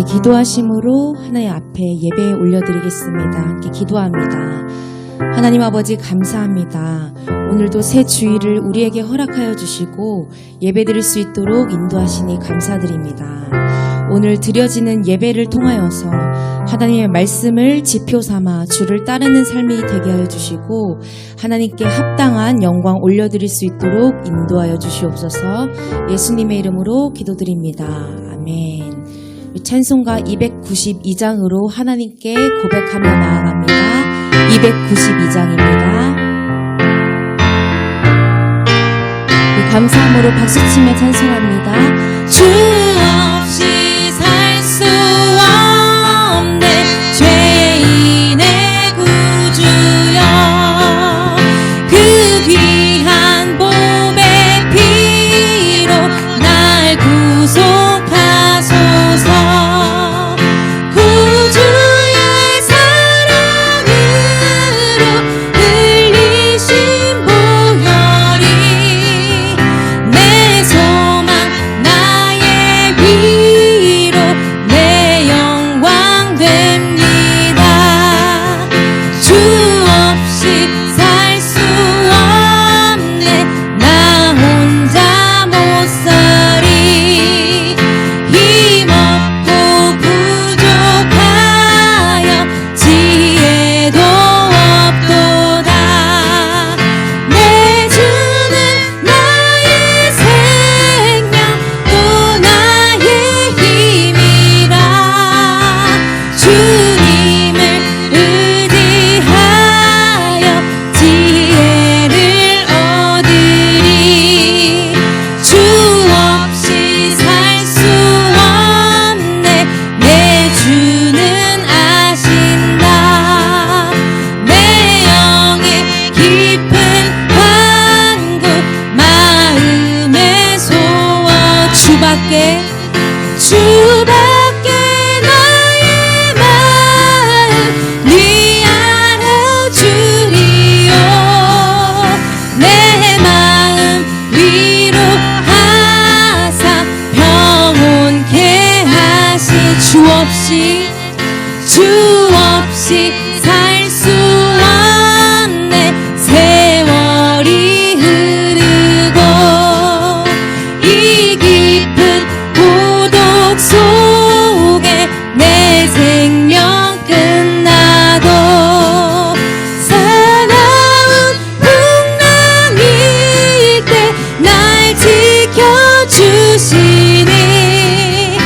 함께 기도하심으로 하나님 앞에 예배 올려드리겠습니다. 함께 기도합니다. 하나님 아버지 감사합니다. 오늘도 새 주일을 우리에게 허락하여 주시고 예배드릴 수 있도록 인도하시니 감사드립니다. 오늘 드려지는 예배를 통하여서 하나님의 말씀을 지표 삼아 주를 따르는 삶이 되게 하여 주시고 하나님께 합당한 영광 올려드릴 수 있도록 인도하여 주시옵소서. 예수님의 이름으로 기도드립니다. 아멘. 찬송가 292장으로 하나님께 고백하며 나아갑니다. 292장입니다. 감사함으로 박수치며 찬송합니다. 주 없이 살 수 없네 죄인의 구주여 그 귀한 보배 피로 날 구속하소서. 구주의 사랑으로 흘리신 보혈이 내 소망 나의 위로 내 영광 됩니다. 주 없이 살 수 없네 나 혼자 못 살이 힘없고 부족하여 지혜도 없도다. 내 주는 나의 생명 또 나의 힘이라. 주님을 의지하여 지혜를 얻으리. 주 없이 살 수 없네 내 주는 아신다. 내 영의 깊은 환구 마음의 소원 주밖에 나의 마음 네 알아주리요. 내 마음 위로하사 평온케 하시. 주 없이 살 수 없네 세월이 흐르고 이 깊은 고독 속에 내 생명 끝나도 사나운 풍랑일 때 날 지켜주시니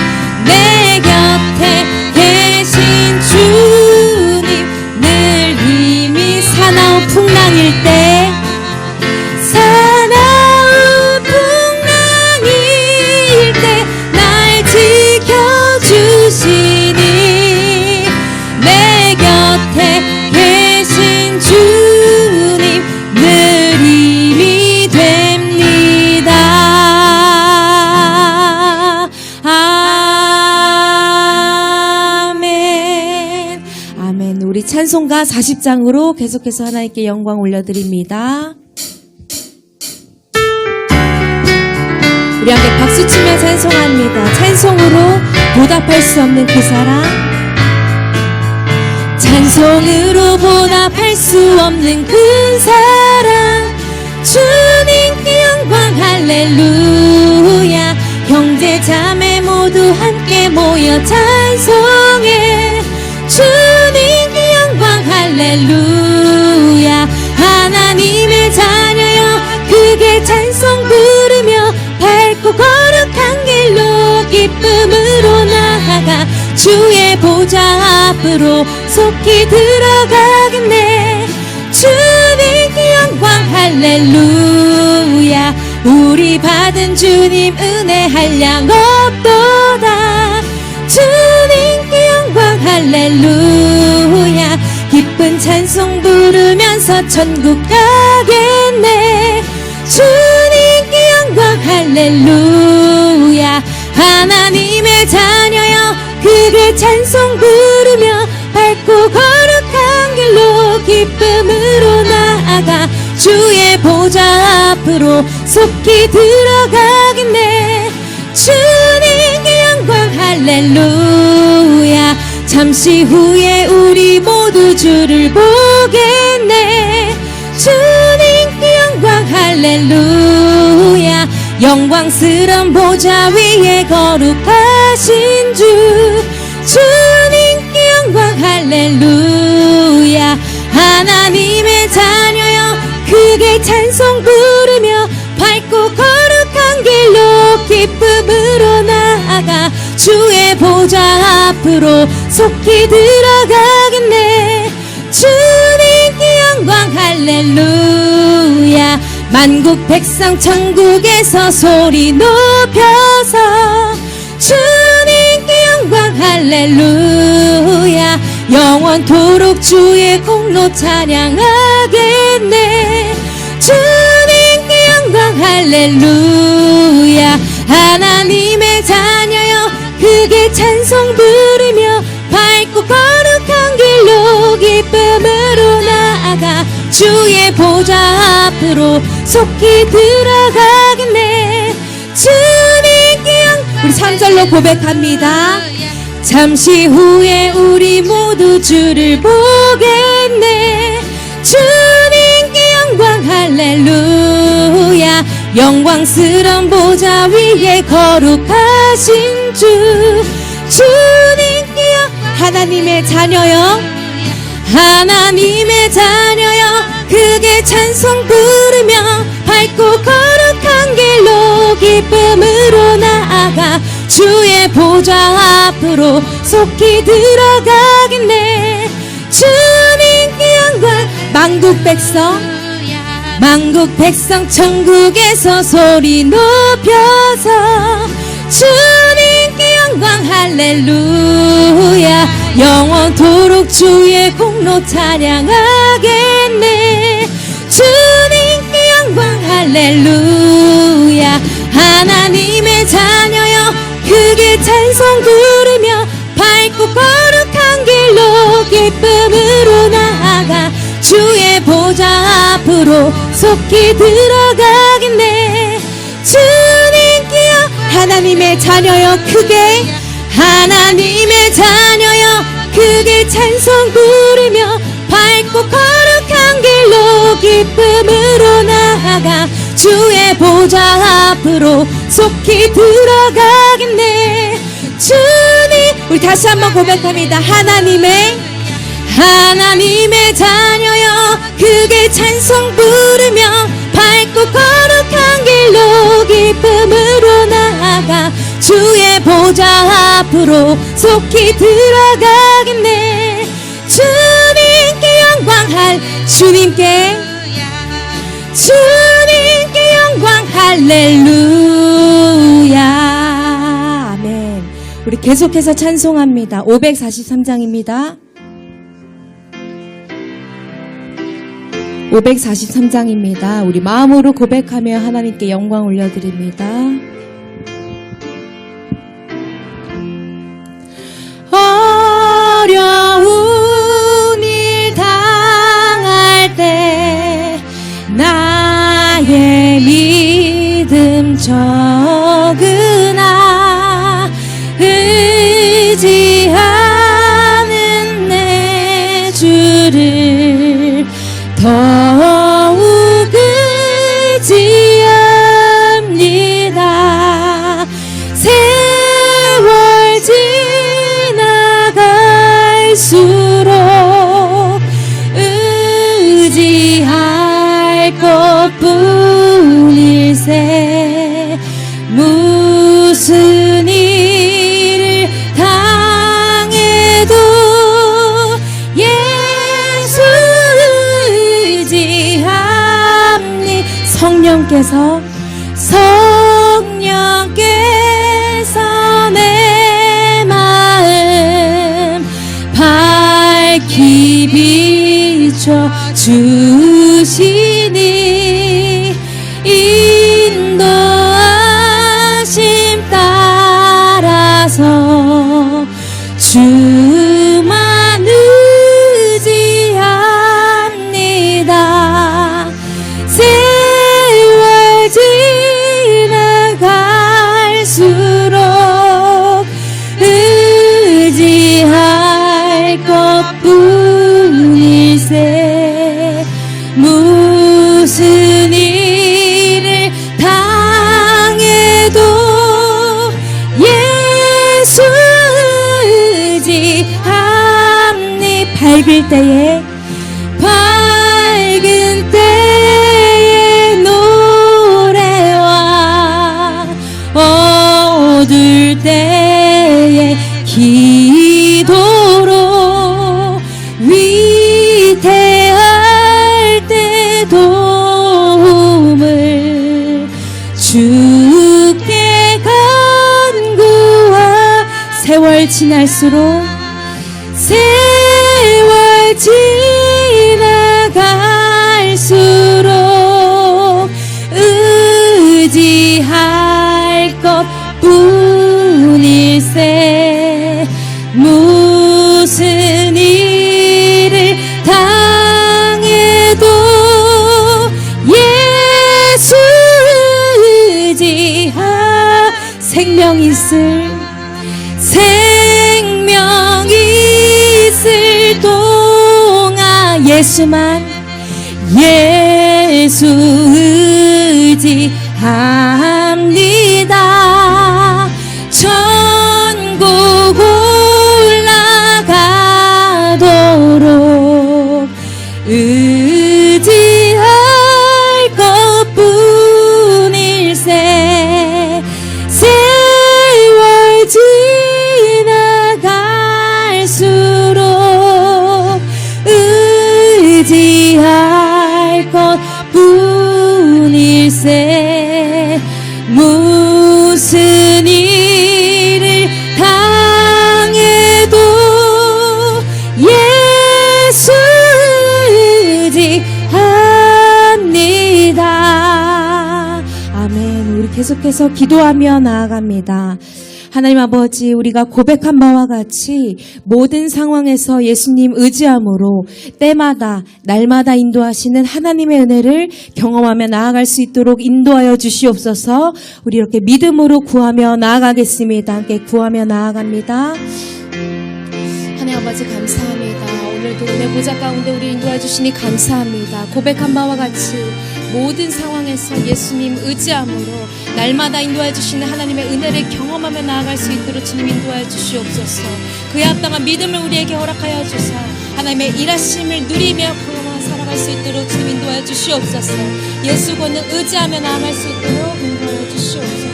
내 곁에 계신 주님 늘 힘이 사나운 풍랑일 때 날 지켜주시니 내 곁에 계신 주님 늘 힘이 됩니다. 아멘. 아멘. 우리 찬송가 40장으로 계속해서 하나님께 영광 올려드립니다. 우리 함께 박수치며 찬송합니다. 찬송으로 보답할 수 없는 그 사랑. 찬송으로 보답할 수 없는 그 사랑. 주님께 영광 할렐루야. 형제 자매 모두 함께 모여 찬송해. 주님께 영광 할렐루야. 하나님의 자녀여 크게 찬송 부르며 밝고 거룩한 길로 기쁨으로 나아가 주의 보좌 앞으로 속히 들어가겠네. 주님께 영광 할렐루야. 우리 받은 주님 은혜 한량 없도다. 주님께 영광 할렐루야. 기쁜 찬송 부르면서 천국 가겠네. 주님께 영광 할렐루야. 하나님의 자녀여 크게 찬송 부르며 밝고 거룩한 길로 기쁨으로 나아가 주의 보좌 앞으로 속히 들어가겠네. 주님께 영광 할렐루야. 잠시 후에 우리 모두 주를 보겠네. 주님께 영광 할렐루야. 영광스런 보좌 위에 거룩하신 주, 주님께 영광 할렐루야. 하나님의 자녀여 크게 찬송 부르며 밝고 거룩한 길로 기쁨으로 나아가 주의 보좌 앞으로 속히 들어가겠네. 주님께 영광 할렐루야. 만국 백성 천국에서 소리 높여서 주님께 영광 할렐루야. 영원토록 주의 공로 찬양하겠네. 주님께 영광 할렐루야. 하나님의 자녀여 크게 찬송 부르며 밝고 거룩한 길로 기쁨으로 나아가 주의 보좌 앞으로 속히 들어가겠네. 주님께 영광. 우리 3절로 고백합니다. 잠시 후에 우리 모두 주를 보겠네. 주님께 영광 할렐루야. 영광스런 보좌 위에 거룩하신 주, 주님께 하나님의 자녀여, 하나님의 자녀여 크게 찬송 부르며 밝고 거룩한 길로 기쁨으로 나아가 주의 보좌 앞으로 속히 들어가겠네. 주님께 영광. 만국 백성 천국에서 소리 높여서 주님께 영광 할렐루야. 영원토록 주의 공로 찬양하겠네. 주님께 영광 할렐루야. 하나님의 자녀여 크게 찬송 부르며 밝고 거룩한 길로 기쁨으로 나아가 주의 보좌 앞으로 속히 들어가겠네. 주님께 하나님의 자녀여 크게, 하나님의 자녀여 크게 찬송 부르며 밝고 거룩한 길로 기쁨으로 나아가 주의 보좌 앞으로 속히 들어가겠네. 주님. 우리 다시 한번 고백합니다. 하나님의 자녀여 크게 찬송 부르며 밝고 거룩한 길로 기쁨으로 나아가 주의 보좌 앞으로 속히 들어가겠네. 주님께 영광 주님께 영광 할렐루야. 아멘. 우리 계속해서 찬송합니다. 543장입니다. 543장입니다. 우리 마음으로 고백하며 하나님께 영광 올려드립니다. 어려운 일 당할 때 나의 믿음 적으나 의지하는 내 주를 더욱 의지합니다. 세월 지나갈수록 의지할 것뿐일세. 무슨 일을 당해도 예수 성령께서 내 마음 밝히 비춰 주시니 인도하심 따라서 주만 의지합니다. 세월 지나갈수록 의지할 때에 밝은 때의 노래와 어두울 때의 기도로 위태할 때 도움을 주께 간구하. 세월 지날수록 세월 지나갈수록 의지할 것뿐일세. 무슨 일을 당해도 예수 의지하. 생명 있을 동안 예수만 예수 의지합니다. 천국 올라가도록 의지할 것뿐일세. 세월 지나갈수록 의지할 것뿐일세. 무슨 일을 당해도 예수 의지합니다. 아멘. 우리 계속해서 기도하며 나아갑니다. 하나님 아버지, 우리가 고백한 바와 같이 모든 상황에서 예수님 의지함으로 때마다 날마다 인도하시는 하나님의 은혜를 경험하며 나아갈 수 있도록 인도하여 주시옵소서. 우리 이렇게 믿음으로 구하며 나아가겠습니다. 함께 구하며 나아갑니다. 하나님 아버지 감사합니다. 오늘도 은혜 보좌 가운데 우리 인도해 주시니 감사합니다. 고백한 바와 같이 모든 상황에서 예수님 의지함으로 날마다 인도해 주시는 하나님의 은혜를 경험하며 나아갈 수 있도록 주님 인도해 주시옵소서. 그에 합당한 믿음을 우리에게 허락하여 주사 하나님의 일하심을 누리며 경험하며 살아갈 수 있도록 주님 인도해 주시옵소서. 예수 권능 의지하며 나아갈 수 있도록 인도해 주시옵소서.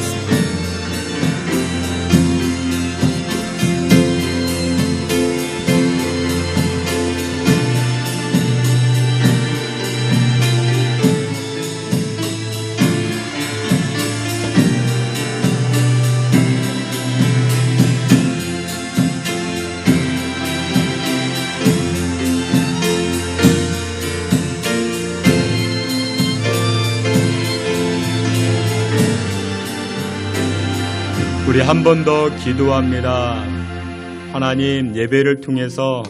우리 한 번 더 기도합니다. 하나님, 예배를 통해서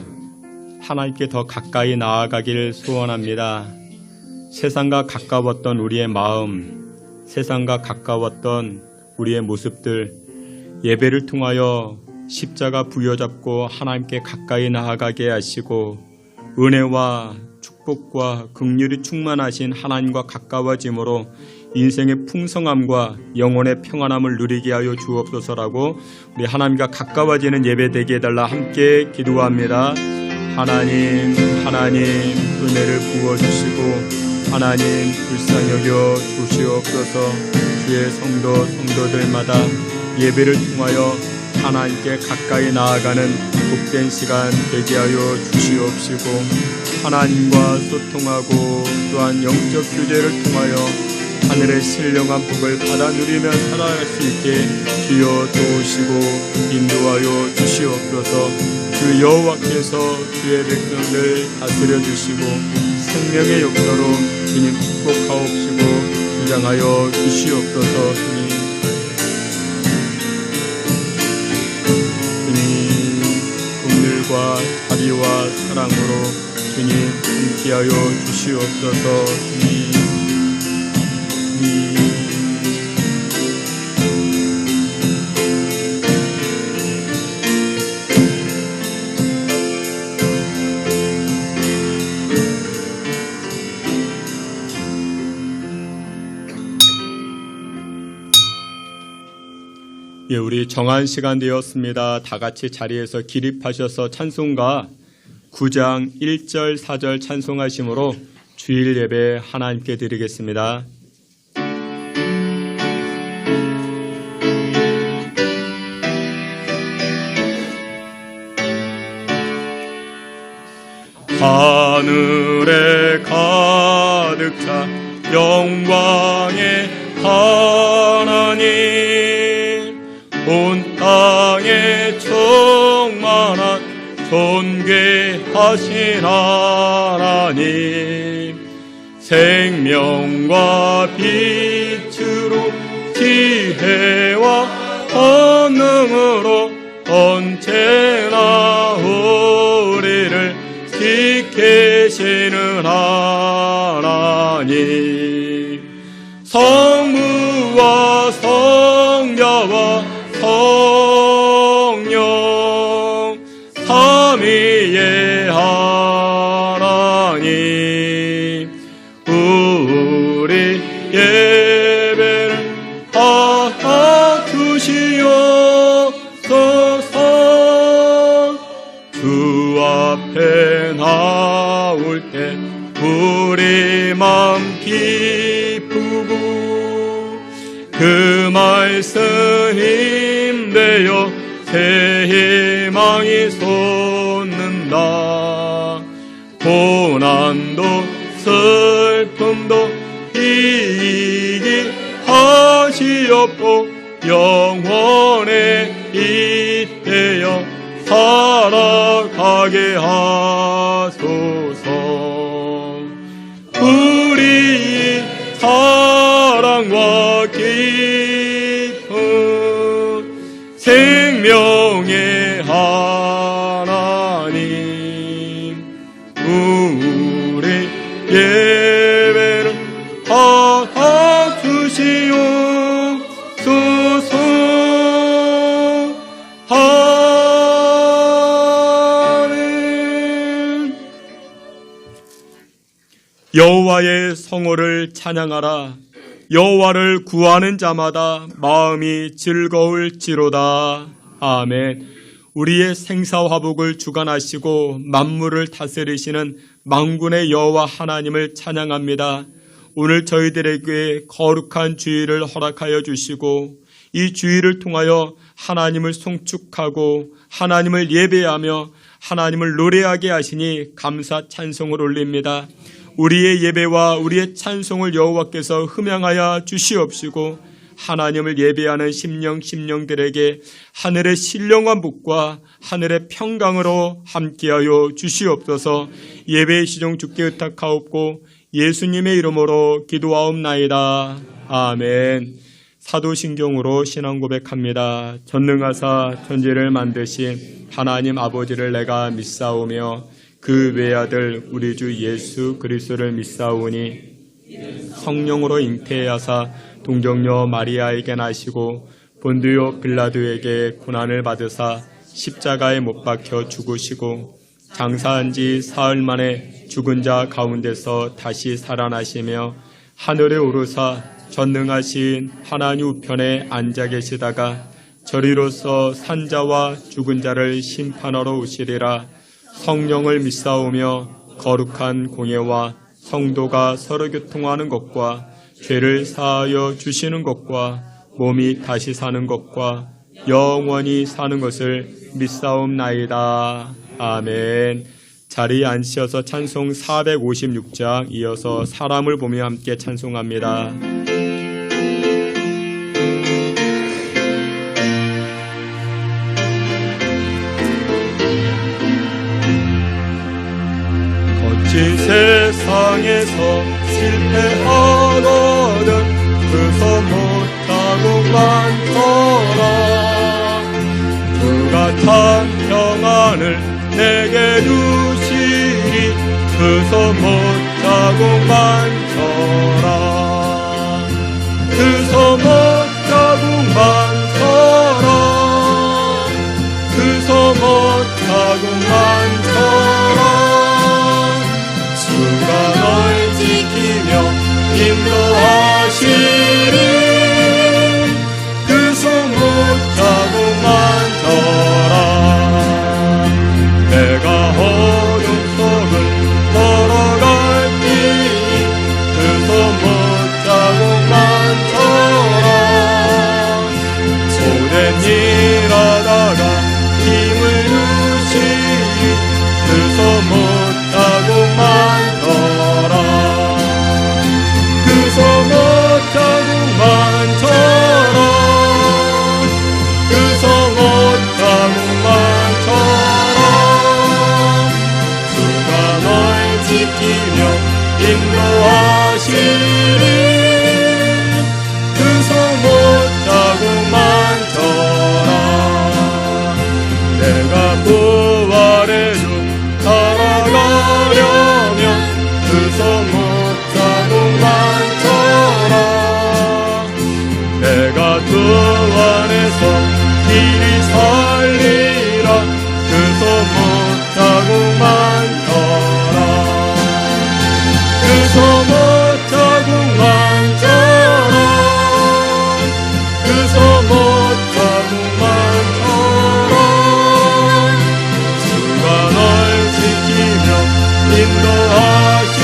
하나님께 더 가까이 나아가기를 소원합니다. 세상과 가까웠던 우리의 마음, 세상과 가까웠던 우리의 모습들, 예배를 통하여 십자가 부여잡고 하나님께 가까이 나아가게 하시고 은혜와 축복과 긍휼이 충만하신 하나님과 가까워짐으로 인생의 풍성함과 영혼의 평안함을 누리게 하여 주옵소서라고 우리 하나님과 가까워지는 예배 되게 해달라 함께 기도합니다. 하나님 은혜를 부어주시고 하나님 불쌍히 여겨 주시옵소서. 주의 성도들마다 예배를 통하여 하나님께 가까이 나아가는 복된 시간 되게 하여 주시옵시고 하나님과 소통하고 또한 영적 교제를 통하여 하늘의 신령한 복을 받아 누리며 살아갈 수 있게 주여 도우시고 인도하여 주시옵소서. 그 여호와께서 주의 백성을 다스려 주시고 생명의 역사로 주님 축복하옵시고 주장하여 주시옵소서. 주님 긍휼과 자비와 사랑으로 주님 함께하여 주시옵소서. 주님 우리 정한 시간 되었습니다. 다 같이 자리에서 기립하셔서 찬송가 9장 1절 4절 찬송하심으로 주일 예배 하나님께 드리겠습니다. 하늘에 가득 차 영광의 하나님, 온 땅에 충만한 존귀하신 하나님, 생명과 빛으로 지혜와 권능으로 언제나 우리를 지키시는 하나님, 성부와 성자와 성령 삼위의 하나님, 우리 예배를 받아주시옵소서. 주 앞에 나올 때 우리 마음 기쁘고 그 말씀 힘되어 새 희망이 솟는다. 고난도 슬픔도 이기 하시옵고 영원에 잇대어 살아가게 하소서. 우리 사랑과 기쁨 생명의 하나님, 우리 예배를 받아주시옵소서. 여호와의 성호를 찬양하라. 여호와를 구하는 자마다 마음이 즐거울지로다. 아멘. 우리의 생사화복을 주관하시고 만물을 다스리시는 만군의 여호와 하나님을 찬양합니다. 오늘 저희들에게 거룩한 주일을 허락하여 주시고 이 주일을 통하여 하나님을 송축하고 하나님을 예배하며 하나님을 노래하게 하시니 감사 찬송을 올립니다. 우리의 예배와 우리의 찬송을 여호와께서 흠양하여 주시옵시고 하나님을 예배하는 심령들에게 하늘의 신령한 복과 하늘의 평강으로 함께하여 주시옵소서. 예배의 시종 주께 의탁하옵고 예수님의 이름으로 기도하옵나이다. 아멘. 사도신경으로 신앙 고백합니다. 전능하사 천지를 만드신 하나님 아버지를 내가 믿사오며 그 외아들 우리 주 예수 그리스도를 믿사오니 성령으로 잉태하사 동정녀 마리아에게 나시고 본디오 빌라도에게 고난을 받으사 십자가에 못 박혀 죽으시고 장사한 지 사흘 만에 죽은 자 가운데서 다시 살아나시며 하늘에 오르사 전능하신 하나님 우편에 앉아 계시다가 저리로서 산자와 죽은 자를 심판하러 오시리라. 성령을 믿사오며 거룩한 공예와 성도가 서로 교통하는 것과 죄를 사하여 주시는 것과 몸이 다시 사는 것과 영원히 사는 것을 믿사옵나이다. 아멘. 자리에 앉으셔서 찬송 456장 이어서 사람을 보며 함께 찬송합니다. 거친 세상에서 실패하거든 그서 못하고 많더라. 그 같은 평안을 내게 주시니 그서 못하고 많더라. 그서 못하고 많더라. 그서 못하고 많더라. 주가 널 지키며 인도하시리. 그서 못하고 많더라. 내가 어려운 지키며 인도하시리. 그 소못 자국만 쳐라. 내가 부활의 주 살아가려면 그 소못 자국만 쳐라. 내가 주 안에서 길이 살리라. 그 소못 자국만 쳐라. 그 소못 자국만 쳐라. 그 소못 자국만 쳐라. 주가 널 지키며 인도하시리.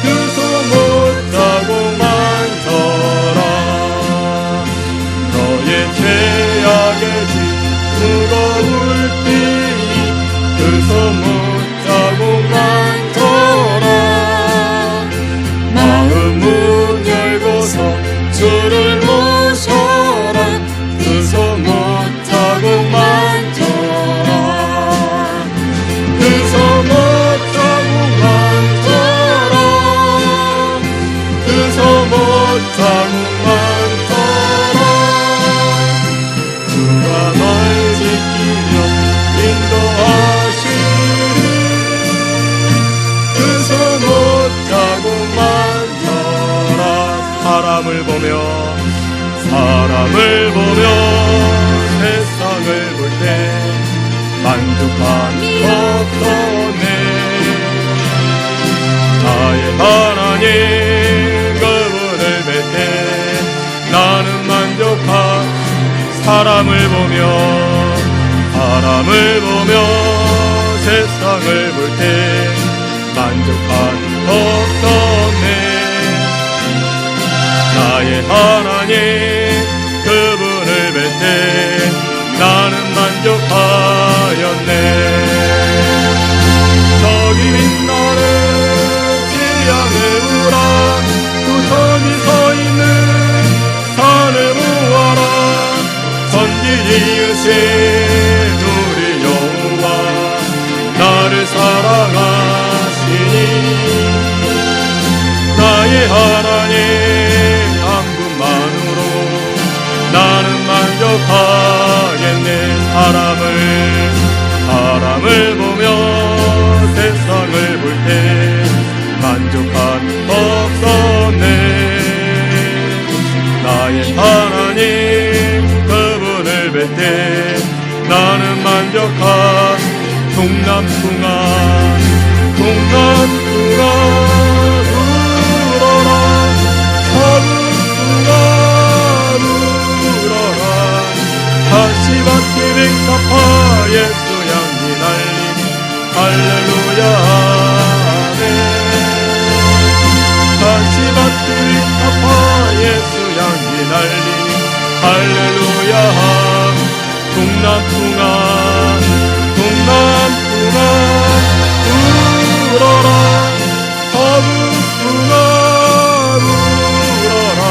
그 소못 자국만 쳐라. 너의 죄악의 짐 무거울 때니 그 소못 자국만 쳐라. 마음 문 열고서 주를 모셔라. 그 소못 자국만 쳐라. 그 소못 자국만 쳐라. 그 소못 자국만 쳐라. 주가 널 지키며 인도하시리. 그 소못 자국만 쳐라. 사람을 보며 세상을 볼 때 만족함이 없었네. 나의 하나님 그분을 뵐 때 나는 만족함. 사람을 보며 세상을 볼 때 만족함이 없었네. 나의 하나님 그분을 뵐 때 나는 만족하였네. 저기 빛나는 태양을 우라. 또 저기 서 있는 산을 보아라. 천지 지으신 우리 여호와 나를 사랑하시니. 나의 하나님 한 분만으로 나는 만족하겠네. 사람을 보며 세상을 볼 때 만족함이 없었네. 나의 하나님 그분을 뵐 때 나는 만족하. 동남풍아 울어라. 서북풍아 울어라. 다시밭에 백합화 예수 향기 날리니 할렐루야 아멘. 다시밭에 백합화 예수 향기 날리니 할렐루야. 동남풍아 울어라. 서북풍아 울어라.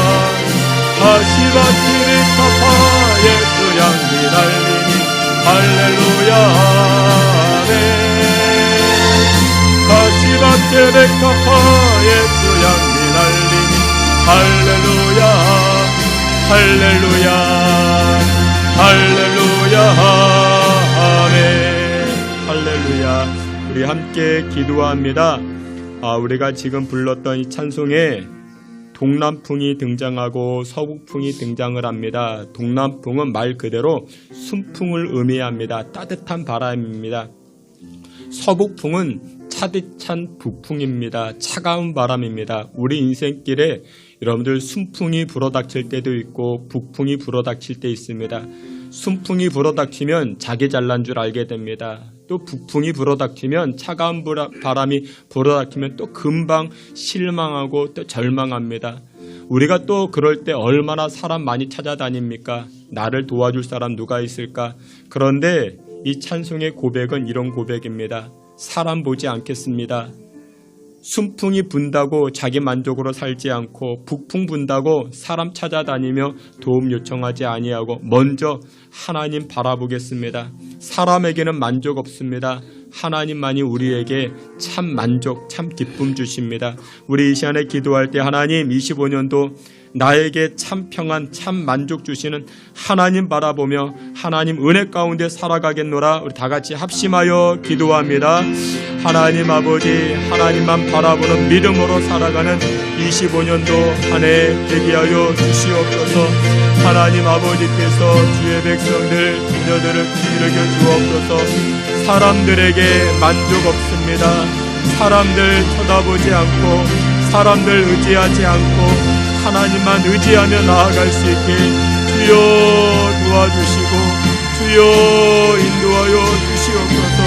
다시밭에 백합화 예수 향기 날리니 할렐루야 아멘. 다시밭에 백합화 예수 향기 날리니 할렐루야 아멘. 할렐루야. 우리 함께 기도합니다. 우리가 지금 불렀던 이 찬송에 동남풍이 등장하고 서북풍이 등장을 합니다. 동남풍은 말 그대로 순풍을 의미합니다. 따뜻한 바람입니다. 서북풍은 차디찬 북풍입니다. 차가운 바람입니다. 우리 인생길에 여러분들 순풍이 불어닥칠 때도 있고 북풍이 불어닥칠 때 있습니다. 순풍이 불어닥치면 자기 잘난 줄 알게 됩니다. 또 북풍이 불어닥치면 차가운 바람이 불어닥치면 또 금방 실망하고 또 절망합니다. 우리가 또 그럴 때 얼마나 사람 많이 찾아다닙니까? 나를 도와줄 사람 누가 있을까? 그런데 이 찬송의 고백은 이런 고백입니다. 사람 보지 않겠습니다. 순풍이 분다고 자기 만족으로 살지 않고 북풍 분다고 사람 찾아다니며 도움 요청하지 아니하고 먼저 하나님 바라보겠습니다. 사람에게는 만족 없습니다. 하나님만이 우리에게 참 만족, 참 기쁨 주십니다. 우리 이 시간에 기도할 때 하나님 25년도 나에게 참 평안, 참 만족 주시는 하나님 바라보며 하나님 은혜 가운데 살아가겠노라. 우리 다 같이 합심하여 기도합니다. 하나님 아버지, 하나님만 바라보는 믿음으로 살아가는 25년도 한 해 되게 하여 주시옵소서. 하나님 아버지께서 주의 백성들, 자녀들을 기르겨 주옵소서. 사람들에게 만족 없습니다. 사람들 쳐다보지 않고 사람들 의지하지 않고 하나님만 의지하며 나아갈 수 있게 주여 도와주시고 주여 인도하여 주시옵소서.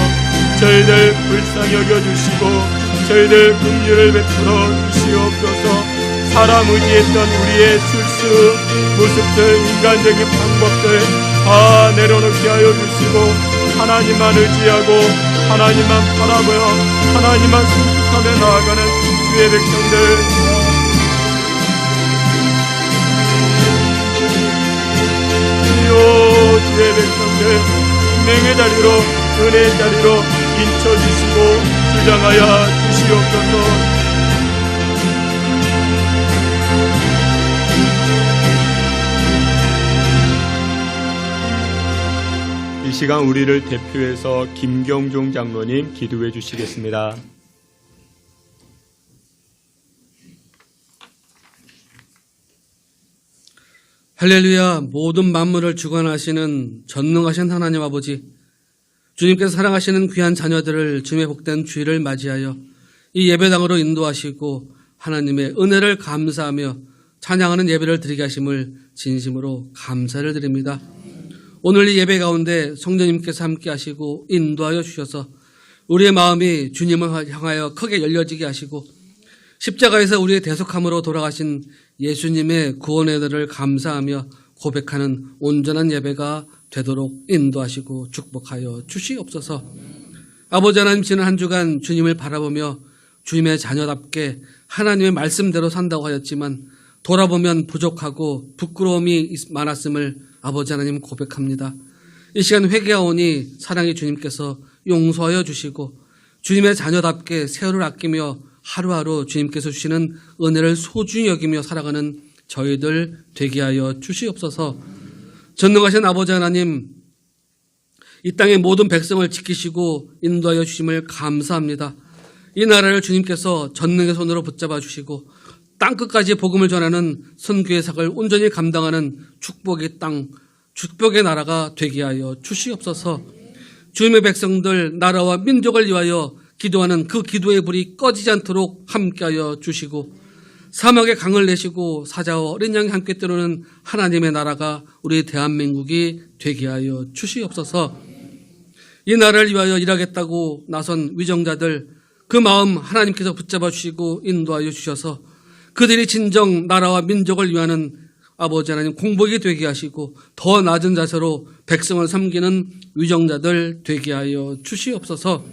저희들 불쌍히 여겨주시고 저희들 긍휼을 베풀어 주시옵소서. 사람 의지했던 우리의 실수, 모습들, 인간적인 방법들 다 내려놓게 하여 주시고 하나님만 의지하고 하나님만 바라보여 하나님만 순종하며 나아가는 주의 백성들 주의 백성들 생명의 자리로 은혜의 자리로 인쳐주시고 주장하여 주시옵소서. 이 시간 우리를 대표해서 김경종 장로님 기도해 주시겠습니다. 할렐루야. 모든 만물을 주관하시는 전능하신 하나님 아버지, 주님께서 사랑하시는 귀한 자녀들을 주님의 복된 주일을 맞이하여 이 예배당으로 인도하시고 하나님의 은혜를 감사하며 찬양하는 예배를 드리게 하심을 진심으로 감사를 드립니다. 오늘 이 예배 가운데 성령님께서 함께 하시고 인도하여 주셔서 우리의 마음이 주님을 향하여 크게 열려지게 하시고 십자가에서 우리의 대속함으로 돌아가신 예수님의 구원의 은혜를 감사하며 고백하는 온전한 예배가 되도록 인도하시고 축복하여 주시옵소서. 아버지 하나님, 지난 한 주간 주님을 바라보며 주님의 자녀답게 하나님의 말씀대로 산다고 하였지만 돌아보면 부족하고 부끄러움이 많았음을 아버지 하나님 고백합니다. 이 시간 회개하오니 사랑의 주님께서 용서하여 주시고 주님의 자녀답게 세월을 아끼며 하루하루 주님께서 주시는 은혜를 소중히 여기며 살아가는 저희들 되게 하여 주시옵소서. 전능하신 아버지 하나님, 이 땅의 모든 백성을 지키시고 인도하여 주심을 감사합니다. 이 나라를 주님께서 전능의 손으로 붙잡아 주시고 땅끝까지 복음을 전하는 선교의 삭을 온전히 감당하는 축복의 땅, 축복의 나라가 되게 하여 주시옵소서. 주님의 백성들, 나라와 민족을 위하여 기도하는 그 기도의 불이 꺼지지 않도록 함께하여 주시고 사막에 강을 내시고 사자와 어린 양이 함께 뜨르는 하나님의 나라가 우리 대한민국이 되게 하여 주시옵소서. 이 나라를 위하여 일하겠다고 나선 위정자들, 그 마음 하나님께서 붙잡아 주시고 인도하여 주셔서 그들이 진정 나라와 민족을 위하는 아버지 하나님 공복이 되게 하시고 더 낮은 자세로 백성을 섬기는 위정자들 되게 하여 주시옵소서.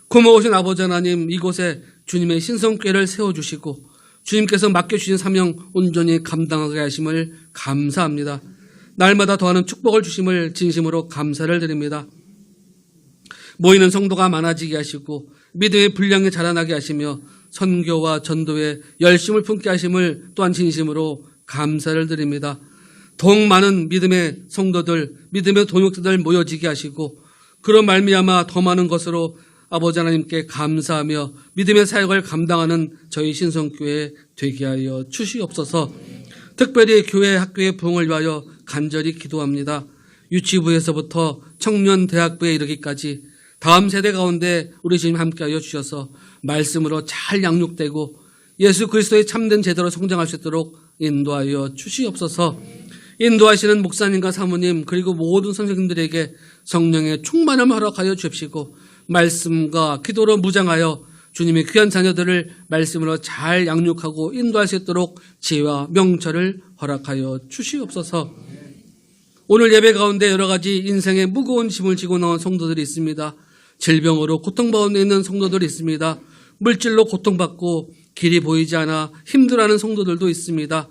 고마우신 아버지 하나님, 이곳에 주님의 신성교회를 세워주시고 주님께서 맡겨주신 사명 온전히 감당하게 하심을 감사합니다. 날마다 더하는 축복을 주심을 진심으로 감사를 드립니다. 모이는 성도가 많아지게 하시고 믿음의 분량이 자라나게 하시며 선교와 전도에 열심을 품게 하심을 또한 진심으로 감사를 드립니다. 더욱 많은 믿음의 성도들, 믿음의 동역자들 모여지게 하시고 그런 말미암아 더 많은 것으로 아버지 하나님께 감사하며 믿음의 사역을 감당하는 저희 신성교회 되게 하여 주시옵소서. 특별히 교회 학교의 부흥을 위하여 간절히 기도합니다. 유치부에서부터 청년 대학부에 이르기까지 다음 세대 가운데 우리 주님 함께하여 주셔서 말씀으로 잘 양육되고 예수 그리스도의 참된 제대로 성장할 수 있도록 인도하여 주시옵소서. 인도하시는 목사님과 사모님 그리고 모든 선생님들에게 성령의 충만함을 허락하여 주십시고 말씀과 기도로 무장하여 주님의 귀한 자녀들을 말씀으로 잘 양육하고 인도할 수 있도록 지혜와 명철을 허락하여 주시옵소서. 오늘 예배 가운데 여러 가지 인생의 무거운 짐을 지고 나온 성도들이 있습니다. 질병으로 고통받고 있는 성도들이 있습니다. 물질로 고통받고 길이 보이지 않아 힘들어하는 성도들도 있습니다.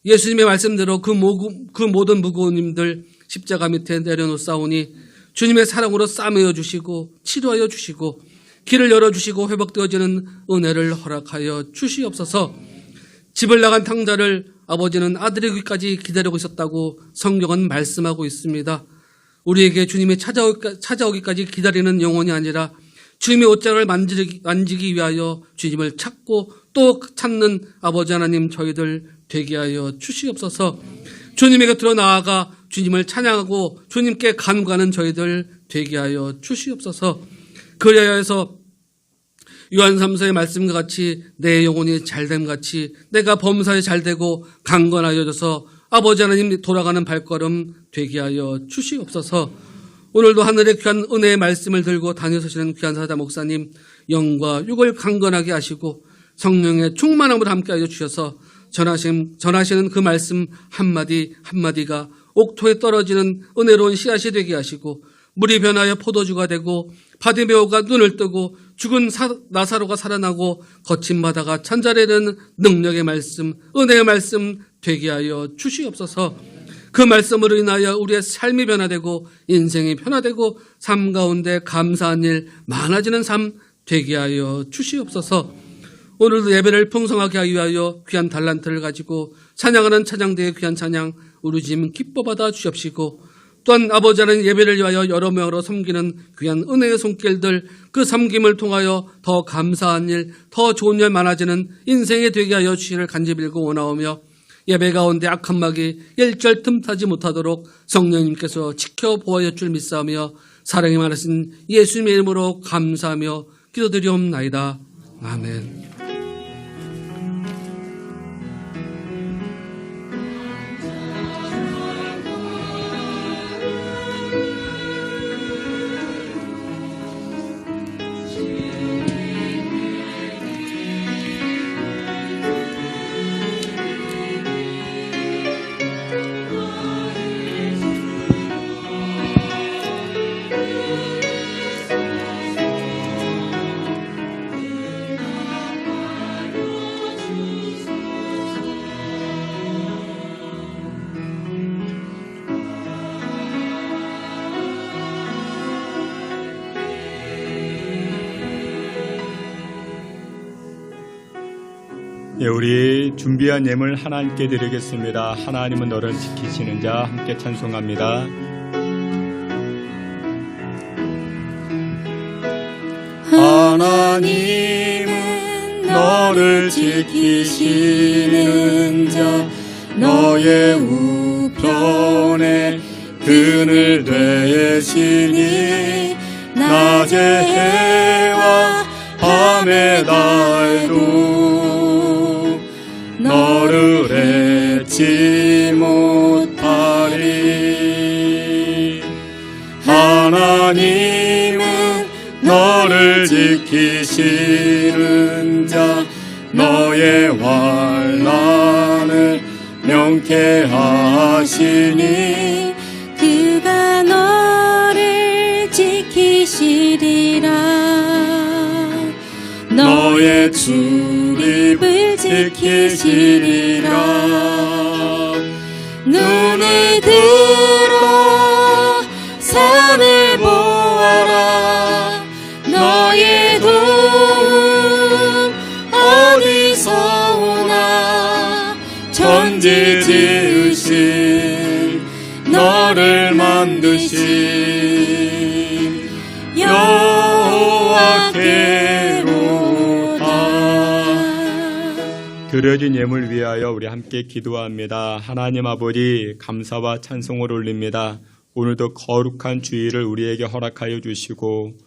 예수님의 말씀대로 그 모든 무거운 힘들 십자가 밑에 내려놓사오니 주님의 사랑으로 싸매어 주시고 치료하여 주시고 길을 열어주시고 회복되어지는 은혜를 허락하여 주시옵소서. 집을 나간 탕자를 아버지는 아들의 오기까지 기다리고 있었다고 성경은 말씀하고 있습니다. 우리에게 주님이 찾아오기까지 기다리는 영혼이 아니라 주님의 옷장을 만지기 위하여 주님을 찾고 또 찾는 아버지 하나님 저희들 되게 하여 주시옵소서. 주님의 곁으로 나아가 주님을 찬양하고 주님께 간구하는 저희들 되게 하여 주시옵소서. 그리하여서 요한 3서의 말씀과 같이 내 영혼이 잘됨 같이 내가 범사에 잘되고 강건하여져서 아버지 하나님 돌아가는 발걸음 되게 하여 주시옵소서. 오늘도 하늘의 귀한 은혜의 말씀을 들고 다니시는 귀한 사자 목사님 영과 육을 강건하게 하시고 성령의 충만함으로 함께하여 주셔서 전하시는 그 말씀 한마디 한마디가 옥토에 떨어지는 은혜로운 씨앗이 되게 하시고 물이 변하여 포도주가 되고 바디메오가 눈을 뜨고 죽은 나사로가 살아나고 거친 바다가 찬자리는 능력의 말씀, 은혜의 말씀 되게 하여 주시옵소서. 그 말씀으로 인하여 우리의 삶이 변화되고 인생이 변화되고 삶 가운데 감사한 일 많아지는 삶 되게 하여 주시옵소서. 오늘도 예배를 풍성하게 하기 위하여 귀한 달란트를 가지고 찬양하는 찬양대의 귀한 찬양 우리 주님 기뻐 받아 주시옵시고 또한 아버지 하나님 예배를 위하여 여러 명으로 섬기는 귀한 은혜의 손길들 그 섬김을 통하여 더 감사한 일, 더 좋은 일 많아지는 인생이 되게 하여 주시기를 간절히 빌고 원하오며 예배 가운데 악한 마귀 일절 틈타지 못하도록 성령님께서 지켜보아야 줄 믿사오며 사랑이 많으신 예수님의 이름으로 감사하며 기도드리옵나이다. 아멘. 예, 우리 준비한 예물 하나님께 드리겠습니다. 하나님은 너를 지키시는 자 함께 찬송합니다. 하나님은 너를 지키시는 자 너의 우편에 그늘 되시니 낮의 해와 밤의 달도 너를 잊지 못하리. 하나님은 너를 지키시는 자 너의 환난을 명쾌하시니 그가 너를 지키시리라. 너의 출입을 지키시리라. 눈을 들어 산을 보아라. 너의 도움 어디서 오나. 천지 지으신 너를 만드신 여호와께로다. 드려진 예물 위하여 우리 함께 기도합니다. 하나님 아버지 감사와 찬송을 올립니다. 오늘도 거룩한 주일을 우리에게 허락하여 주시고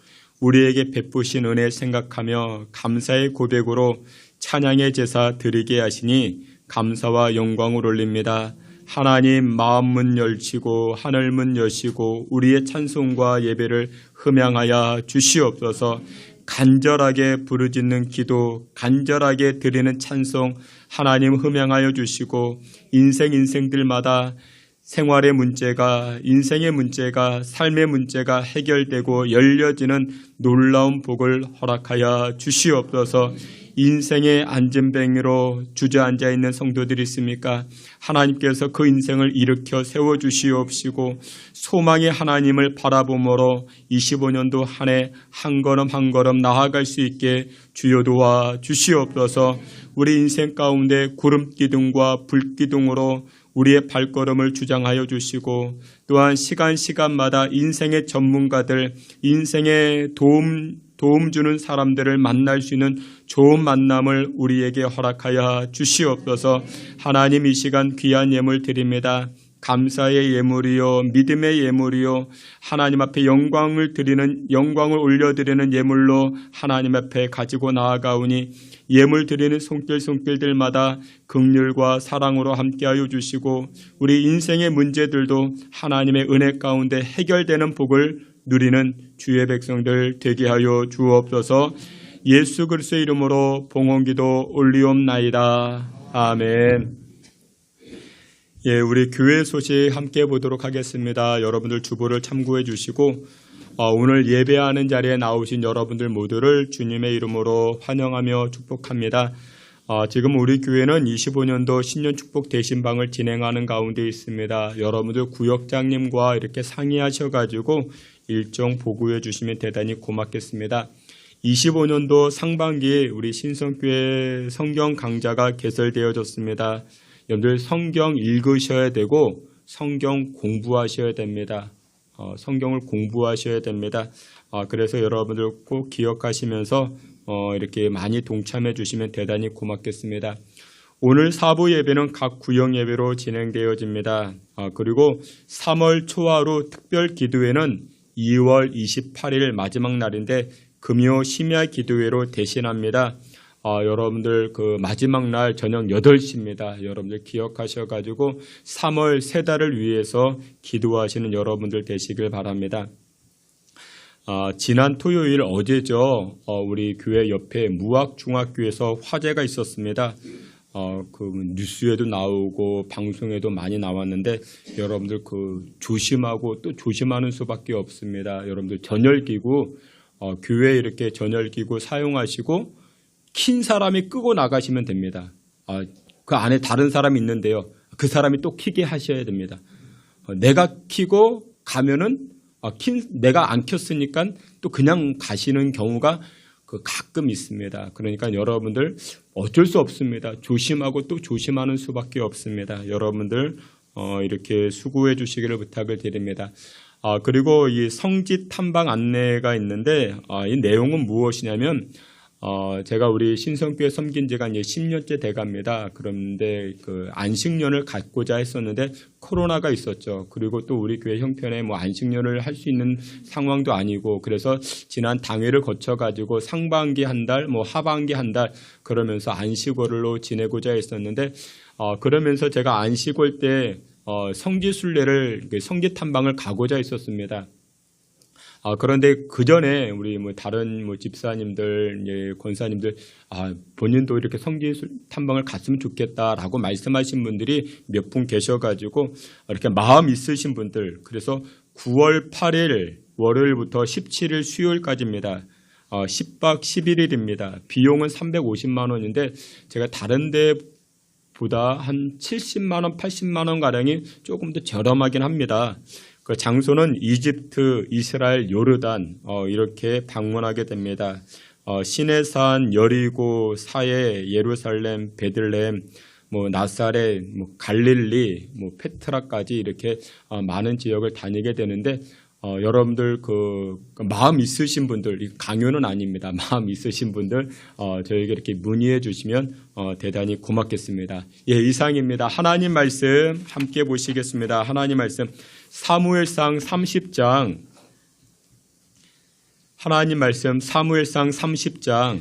우리에게 베푸신 은혜 생각하며 감사의 고백으로 찬양의 제사 드리게 하시니 감사와 영광을 올립니다. 하나님 마음문 열치고 하늘문 여시고 우리의 찬송과 예배를 흠양하여 주시옵소서. 간절하게 부르짖는 기도, 간절하게 드리는 찬송 하나님 흠양하여 주시고 인생들마다 생활의 문제가, 인생의 문제가, 삶의 문제가 해결되고 열려지는 놀라운 복을 허락하여 주시옵소서. 인생의 안전뱅이로 주저앉아 있는 성도들이 있습니까? 하나님께서 그 인생을 일으켜 세워주시옵시고 소망의 하나님을 바라봄으로 25년도 한 해 한 걸음 한 걸음 나아갈 수 있게 주여 도와 주시옵소서. 우리 인생 가운데 구름기둥과 불기둥으로 우리의 발걸음을 주장하여 주시고 또한 시간마다 인생의 전문가들, 인생의 도움 주는 사람들을 만날 수 있는 좋은 만남을 우리에게 허락하여 주시옵소서. 하나님, 이 시간 귀한 예물 드립니다. 감사의 예물이요 믿음의 예물이요 하나님 앞에 영광을 올려드리는 예물로 하나님 앞에 가지고 나아가오니 예물 드리는 손길들마다 긍휼과 사랑으로 함께하여 주시고 우리 인생의 문제들도 하나님의 은혜 가운데 해결되는 복을 누리는 주의 백성들 되게 하여 주옵소서. 예수 그리스도의 이름으로 봉헌기도 올리옵나이다. 아멘. 예, 우리 교회 소식 함께 보도록 하겠습니다. 여러분들 주보를 참고해 주시고 오늘 예배하는 자리에 나오신 여러분들 모두를 주님의 이름으로 환영하며 축복합니다. 지금 우리 교회는 25년도 신년 축복 대신방을 진행하는 가운데 있습니다. 여러분들 구역장님과 이렇게 상의하셔가지고 일정 보고해 주시면 대단히 고맙겠습니다. 25년도 상반기에 우리 신성교회 성경 강좌가 개설되어졌습니다. 여러분들 성경 읽으셔야 되고 성경 공부하셔야 됩니다. 성경을 공부하셔야 됩니다. 그래서 여러분들 꼭 기억하시면서 이렇게 많이 동참해 주시면 대단히 고맙겠습니다. 오늘 4부 예배는 각 구역 예배로 진행되어집니다. 그리고 3월 초하루 특별 기도회는 2월 28일 마지막 날인데 금요 심야 기도회로 대신합니다. 여러분들 그 마지막 날 저녁 8시입니다. 여러분들 기억하셔가지고 3월 3달을 위해서 기도하시는 여러분들 되시길 바랍니다. 지난 토요일 어제죠. 우리 교회 옆에 무학중학교에서 화재가 있었습니다. 그 뉴스에도 나오고 방송에도 많이 나왔는데 여러분들 그 조심하고 또 조심하는 수밖에 없습니다. 여러분들 전열기구 교회에 이렇게 전열기구 사용하시고 킨 사람이 끄고 나가시면 됩니다. 그 안에 다른 사람이 있는데요. 그 사람이 또 켜게 하셔야 됩니다. 내가 켜고 가면은 내가 안 켰으니까 또 그냥 가시는 경우가 가끔 있습니다. 그러니까 여러분들 어쩔 수 없습니다. 조심하고 또 조심하는 수밖에 없습니다. 여러분들 이렇게 수고해 주시기를 부탁을 드립니다. 그리고 이 성지 탐방 안내가 있는데 이 내용은 무엇이냐면 제가 우리 신성교회 섬긴 지가 이제 10년째 돼갑니다. 그런데 그 안식년을 갖고자 했었는데 코로나가 있었죠. 그리고 또 우리 교회 형편에 뭐 안식년을 할 수 있는 상황도 아니고 그래서 지난 당회를 거쳐가지고 상반기 한 달, 뭐 하반기 한 달 그러면서 안식월로 지내고자 했었는데 그러면서 제가 안식월 때 성지순례를 성지 탐방을 가고자 했었습니다. 그런데 그 전에 우리 뭐 다른 뭐 집사님들, 권사님들, 본인도 이렇게 성지 탐방을 갔으면 좋겠다라고 말씀하신 분들이 몇 분 계셔가지고 이렇게 마음 있으신 분들, 그래서 9월 8일 월요일부터 17일 수요일까지입니다. 10박 11일입니다. 비용은 350만 원인데 제가 다른 데보다 한 70만 원, 80만 원 가량이 조금 더 저렴하긴 합니다. 그 장소는 이집트, 이스라엘, 요르단 이렇게 방문하게 됩니다. 시내산, 여리고, 사해, 예루살렘, 베들레헴, 뭐 나사렛, 뭐 갈릴리, 뭐 페트라까지 이렇게 많은 지역을 다니게 되는데 여러분들 그 마음 있으신 분들, 강요는 아닙니다. 마음 있으신 분들 저에게 이렇게 문의해 주시면 대단히 고맙겠습니다. 예, 이상입니다. 하나님 말씀 함께 보시겠습니다. 하나님 말씀 사무엘상 30장, 하나님 말씀 사무엘상 30장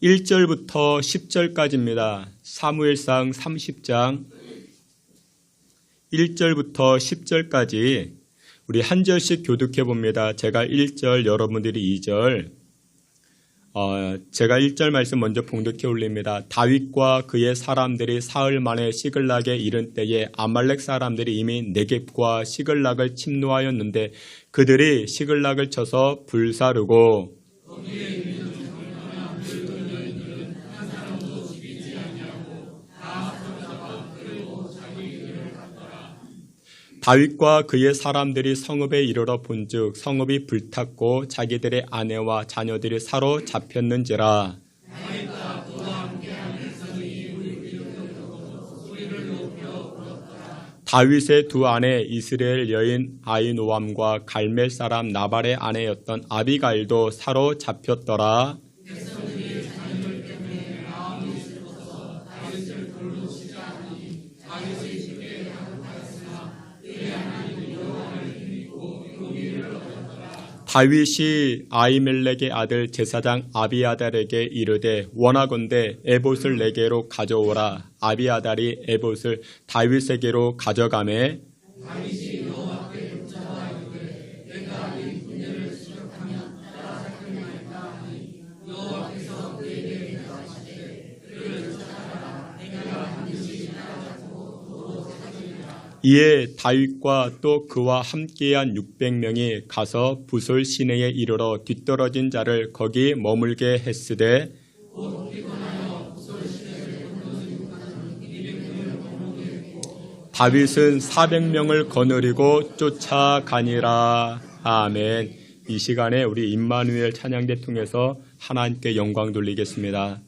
1절부터 10절까지입니다. 사무엘상 30장 1절부터 10절까지 우리 한 절씩 교독해 봅니다. 제가 1절, 여러분들이 2절. 제가 1절 말씀 먼저 봉독해 올립니다. 다윗과 그의 사람들이 사흘 만에 시글락에 이른 때에 아말렉 사람들이 이미 네겝과 시글락을 침노하였는데 그들이 시글락을 쳐서 불사르고 다윗과 그의 사람들이 성읍에 이르러 본즉 성읍이 불탔고 자기들의 아내와 자녀들이 사로잡혔는지라. 다윗의 두 아내 이스라엘 여인 아히노암과 갈멜 사람 나발의 아내였던 아비가일도 사로잡혔더라. 다윗이 아히멜렉의 아들 제사장 아비아달에게 이르되 원하건대 에봇을 내게로 가져오라. 아비아달이 에봇을 다윗에게로 가져가매 이에 다윗과 또 그와 함께한 600명이 가서 부솔 시내에 이르러 뒤떨어진 자를 거기 머물게 했으되 다윗은 400명을 거느리고 쫓아가니라. 아멘. 이 시간에 우리 임마누엘 찬양대 통해서 하나님께 영광 돌리겠습니다.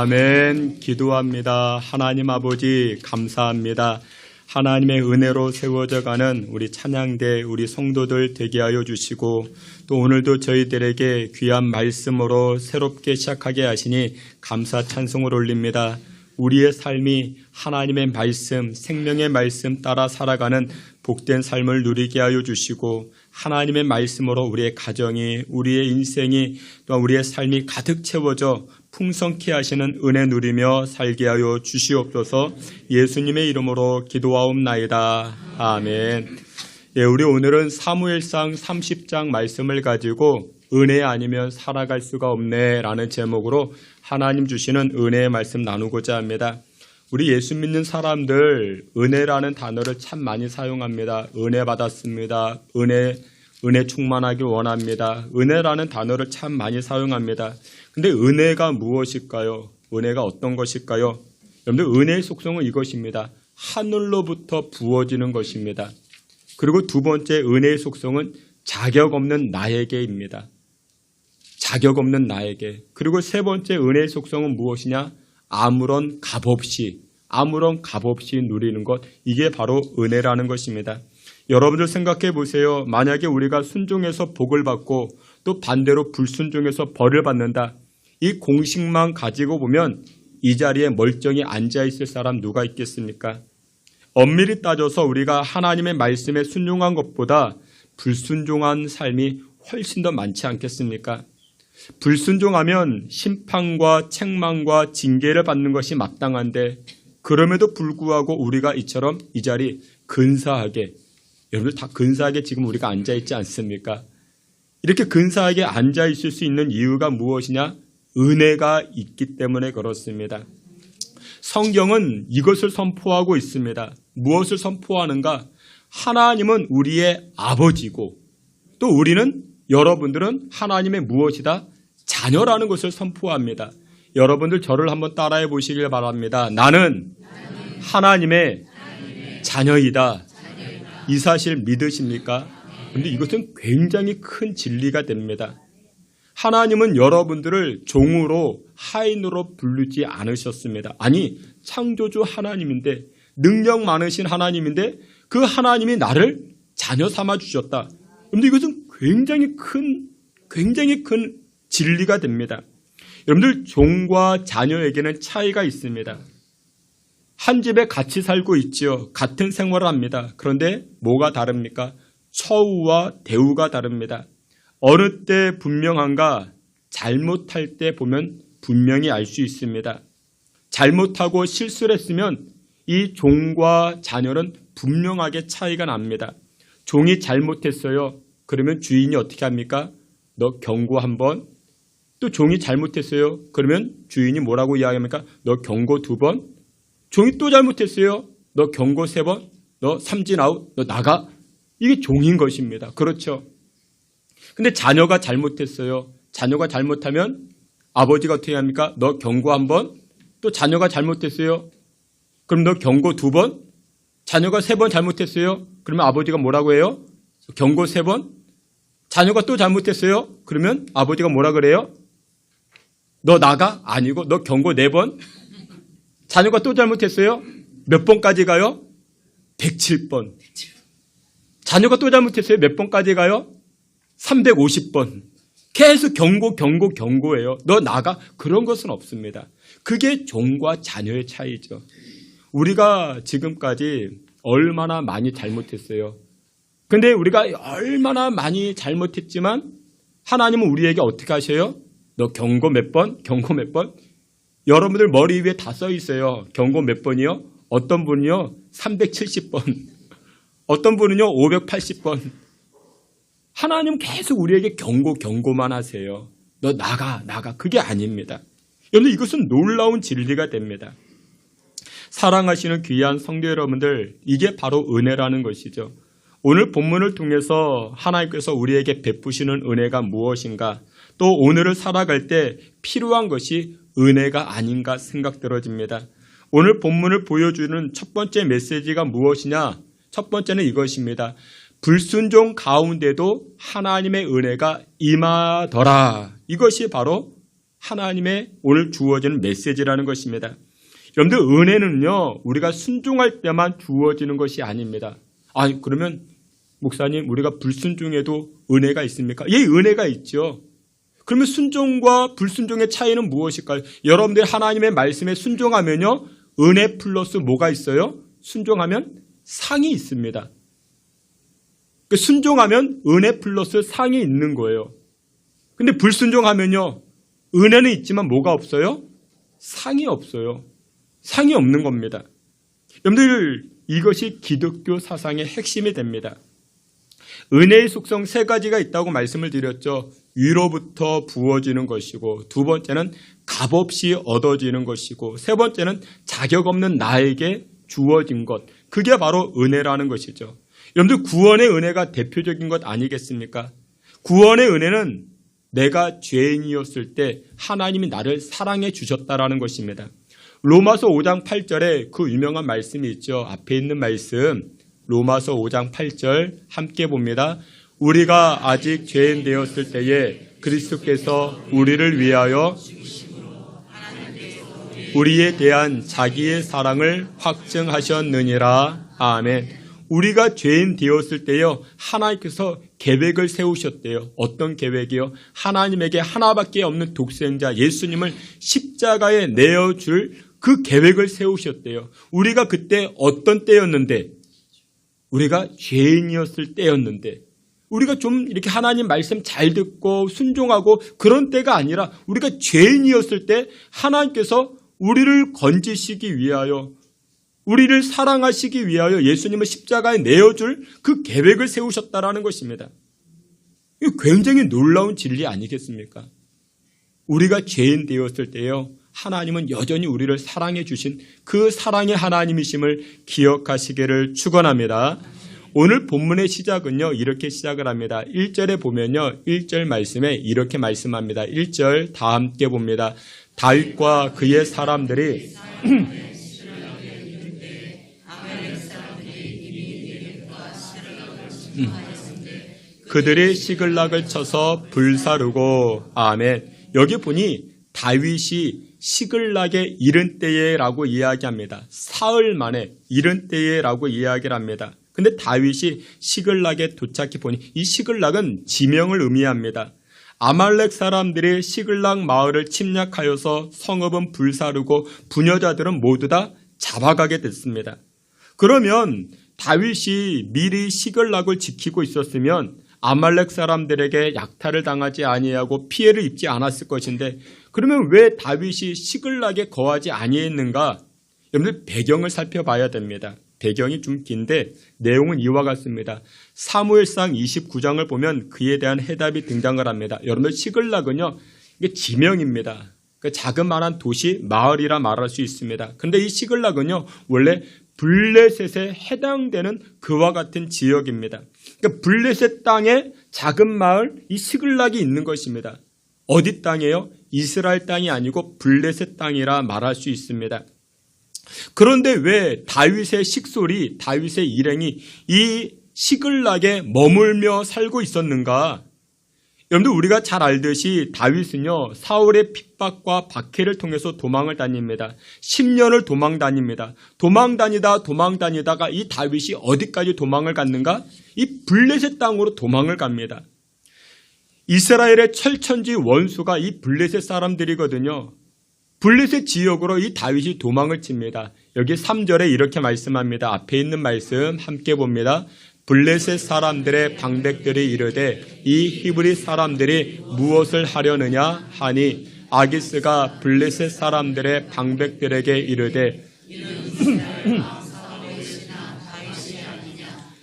아멘. 기도합니다. 하나님 아버지 감사합니다. 하나님의 은혜로 세워져가는 우리 찬양대 우리 성도들 되게 하여 주시고 또 오늘도 저희들에게 귀한 말씀으로 새롭게 시작하게 하시니 감사 찬송을 올립니다. 우리의 삶이 하나님의 말씀, 생명의 말씀 따라 살아가는 복된 삶을 누리게 하여 주시고 하나님의 말씀으로 우리의 가정이, 우리의 인생이, 또 우리의 삶이 가득 채워져 풍성케 하시는 은혜 누리며 살게 하여 주시옵소서. 예수님의 이름으로 기도하옵나이다. 아멘. 예, 우리 오늘은 사무엘상 30장 말씀을 가지고 은혜 아니면 살아갈 수가 없네 라는 제목으로 하나님 주시는 은혜의 말씀 나누고자 합니다. 우리 예수 믿는 사람들 은혜라는 단어를 참 많이 사용합니다. 은혜 받았습니다. 은혜 충만하길 원합니다. 은혜라는 단어를 참 많이 사용합니다. 근데 은혜가 무엇일까요? 은혜가 어떤 것일까요? 여러분들 은혜의 속성은 이것입니다. 하늘로부터 부어지는 것입니다. 그리고 두 번째 은혜의 속성은 자격 없는 나에게입니다. 자격 없는 나에게. 그리고 세 번째 은혜의 속성은 무엇이냐? 아무런 값 없이 누리는 것. 이게 바로 은혜라는 것입니다. 여러분들 생각해 보세요. 만약에 우리가 순종해서 복을 받고 또 반대로 불순종해서 벌을 받는다. 이 공식만 가지고 보면 이 자리에 멀쩡히 앉아 있을 사람 누가 있겠습니까? 엄밀히 따져서 우리가 하나님의 말씀에 순종한 것보다 불순종한 삶이 훨씬 더 많지 않겠습니까? 불순종하면 심판과 책망과 징계를 받는 것이 마땅한데 그럼에도 불구하고 우리가 이처럼 이 자리 근사하게, 여러분들 다 근사하게 지금 우리가 앉아 있지 않습니까? 이렇게 근사하게 앉아 있을 수 있는 이유가 무엇이냐? 은혜가 있기 때문에 그렇습니다. 성경은 이것을 선포하고 있습니다. 무엇을 선포하는가? 하나님은 우리의 아버지고 또 우리는 여러분들은 하나님의 무엇이다? 자녀라는 것을 선포합니다. 여러분들 저를 한번 따라해 보시길 바랍니다. 나는 하나님의 자녀이다. 이 사실 믿으십니까? 그런데 이것은 굉장히 큰 진리가 됩니다. 하나님은 여러분들을 종으로 하인으로 부르지 않으셨습니다. 아니 창조주 하나님인데 능력 많으신 하나님인데 그 하나님이 나를 자녀 삼아 주셨다. 그런데 이것은 굉장히 큰 진리가 됩니다. 여러분들 종과 자녀에게는 차이가 있습니다. 한 집에 같이 살고 있지요. 같은 생활을 합니다. 그런데 뭐가 다릅니까? 처우와 대우가 다릅니다. 어느 때 분명한가? 잘못할 때 보면 분명히 알 수 있습니다. 잘못하고 실수를 했으면 이 종과 자녀는 분명하게 차이가 납니다. 종이 잘못했어요. 그러면 주인이 어떻게 합니까? 너 경고 한 번. 또 종이 잘못했어요. 그러면 주인이 뭐라고 이야기합니까? 너 경고 2번. 종이 또 잘못했어요. 너 경고 3번. 너 삼진 아웃. 너 나가. 이게 종인 것입니다. 그렇죠. 근데 자녀가 잘못했어요. 자녀가 잘못하면 아버지가 어떻게 합니까? 너 경고 1번. 또 자녀가 잘못했어요. 그럼 너 경고 2번. 자녀가 3번 잘못했어요. 그러면 아버지가 뭐라고 해요? 경고 3번. 자녀가 또 잘못했어요. 그러면 아버지가 뭐라 그래요? 너 나가? 아니고 너 경고 4번. 자녀가 또 잘못했어요. 몇 번까지 가요? 107번. 자녀가 또 잘못했어요. 몇 번까지 가요? 350번. 계속 경고예요. 너 나가? 그런 것은 없습니다. 그게 종과 자녀의 차이죠. 우리가 지금까지 얼마나 많이 잘못했어요. 근데 우리가 얼마나 많이 잘못했지만 하나님은 우리에게 어떻게 하셔요? 너 경고 몇 번? 경고 몇 번? 여러분들 머리 위에 다 써 있어요. 경고 몇 번이요? 어떤 분이요? 370번. 어떤 분은요? 580번. 하나님 계속 우리에게 경고만 하세요. 너 나가. 그게 아닙니다. 여러분 이것은 놀라운 진리가 됩니다. 사랑하시는 귀한 성도 여러분들, 이게 바로 은혜라는 것이죠. 오늘 본문을 통해서 하나님께서 우리에게 베푸시는 은혜가 무엇인가, 또 오늘을 살아갈 때 필요한 것이 은혜가 아닌가 생각들어집니다. 오늘 본문을 보여주는 첫 번째 메시지가 무엇이냐? 첫 번째는 이것입니다. 불순종 가운데도 하나님의 은혜가 임하더라. 이것이 바로 하나님의 오늘 주어지는 메시지라는 것입니다. 여러분들 은혜는요, 우리가 순종할 때만 주어지는 것이 아닙니다. 그러면 목사님 우리가 불순종해도 은혜가 있습니까? 예, 은혜가 있죠. 그러면 순종과 불순종의 차이는 무엇일까요? 여러분들 하나님의 말씀에 순종하면요, 은혜 플러스 뭐가 있어요? 순종하면 상이 있습니다. 순종하면 은혜 플러스 상이 있는 거예요. 근데 불순종하면요, 은혜는 있지만 뭐가 없어요? 상이 없어요. 상이 없는 겁니다. 여러분들 이것이 기독교 사상의 핵심이 됩니다. 은혜의 속성 3가지가 있다고 말씀을 드렸죠. 위로부터 부어지는 것이고, 두 번째는 값없이 얻어지는 것이고, 세 번째는 자격 없는 나에게 주어진 것. 그게 바로 은혜라는 것이죠. 여러분들 구원의 은혜가 대표적인 것 아니겠습니까? 구원의 은혜는 내가 죄인이었을 때 하나님이 나를 사랑해 주셨다라는 것입니다. 로마서 5장 8절에 그 유명한 말씀이 있죠. 앞에 있는 말씀 로마서 5장 8절 함께 봅니다. 우리가 아직 죄인 되었을 때에 그리스도께서 우리를 위하여 우리에 대한 자기의 사랑을 확증하셨느니라. 아멘. 우리가 죄인 되었을 때요, 하나님께서 계획을 세우셨대요. 어떤 계획이요? 하나님에게 하나밖에 없는 독생자 예수님을 십자가에 내어줄 그 계획을 세우셨대요. 우리가 그때 어떤 때였는데, 우리가 죄인이었을 때였는데, 우리가 좀 이렇게 하나님 말씀 잘 듣고 순종하고 그런 때가 아니라 우리가 죄인이었을 때 하나님께서 우리를 건지시기 위하여, 우리를 사랑하시기 위하여 예수님을 십자가에 내어줄 그 계획을 세우셨다라는 것입니다. 이거 굉장히 놀라운 진리 아니겠습니까? 우리가 죄인 되었을 때요, 하나님은 여전히 우리를 사랑해 주신 그 사랑의 하나님이심을 기억하시기를 축원합니다. 오늘 본문의 시작은요, 이렇게 시작을 합니다. 1절에 보면요, 1절 말씀에 이렇게 말씀합니다. 1절 다 함께 봅니다. 다윗과 그의 사람들이 그들이 시글락을 쳐서 불사르고. 아멘. 여기 보니 다윗이 시글락에 이른 때에라고 이야기합니다. 사흘 만에 이른 때에라고 이야기를 합니다. 근데 다윗이 시글락에 도착해 보니 이 시글락은 지명을 의미합니다. 아말렉 사람들이 시글락 마을을 침략하여서 성읍은 불사르고 부녀자들은 모두 다 잡아가게 됐습니다. 그러면 다윗이 미리 시글락을 지키고 있었으면 아말렉 사람들에게 약탈을 당하지 아니하고 피해를 입지 않았을 것인데, 그러면 왜 다윗이 시글락에 거하지 아니했는가? 여러분들 배경을 살펴봐야 됩니다. 배경이 좀 긴데 내용은 이와 같습니다. 사무엘상 29장을 보면 그에 대한 해답이 등장을 합니다. 여러분들 시글락은요, 이게 지명입니다. 그 자그마한 도시, 마을이라 말할 수 있습니다. 그런데 이 시글락은요, 원래 블레셋에 해당되는 그와 같은 지역입니다. 그러니까 블레셋 땅에 작은 마을, 이 시글락이 있는 것입니다. 어디 땅이에요? 이스라엘 땅이 아니고 블레셋 땅이라 말할 수 있습니다. 그런데 왜 다윗의 식솔이, 다윗의 일행이 이 시글락에 머물며 살고 있었는가? 여러분들 우리가 잘 알듯이 다윗은요, 사울의 핍박과 박해를 통해서 도망을 다닙니다. 10년을 도망 다닙니다. 도망 다니다가 이 다윗이 어디까지 도망을 갔는가? 이 블레셋 땅으로 도망을 갑니다. 이스라엘의 철천지 원수가 이 블레셋 사람들이거든요. 블레셋 지역으로 이 다윗이 도망을 칩니다. 여기 3절에 이렇게 말씀합니다. 앞에 있는 말씀 함께 봅니다. 블레셋 사람들의 방백들이 이르되 이 히브리 사람들이 무엇을 하려느냐 하니, 아기스가 블레셋 사람들의 방백들에게 이르되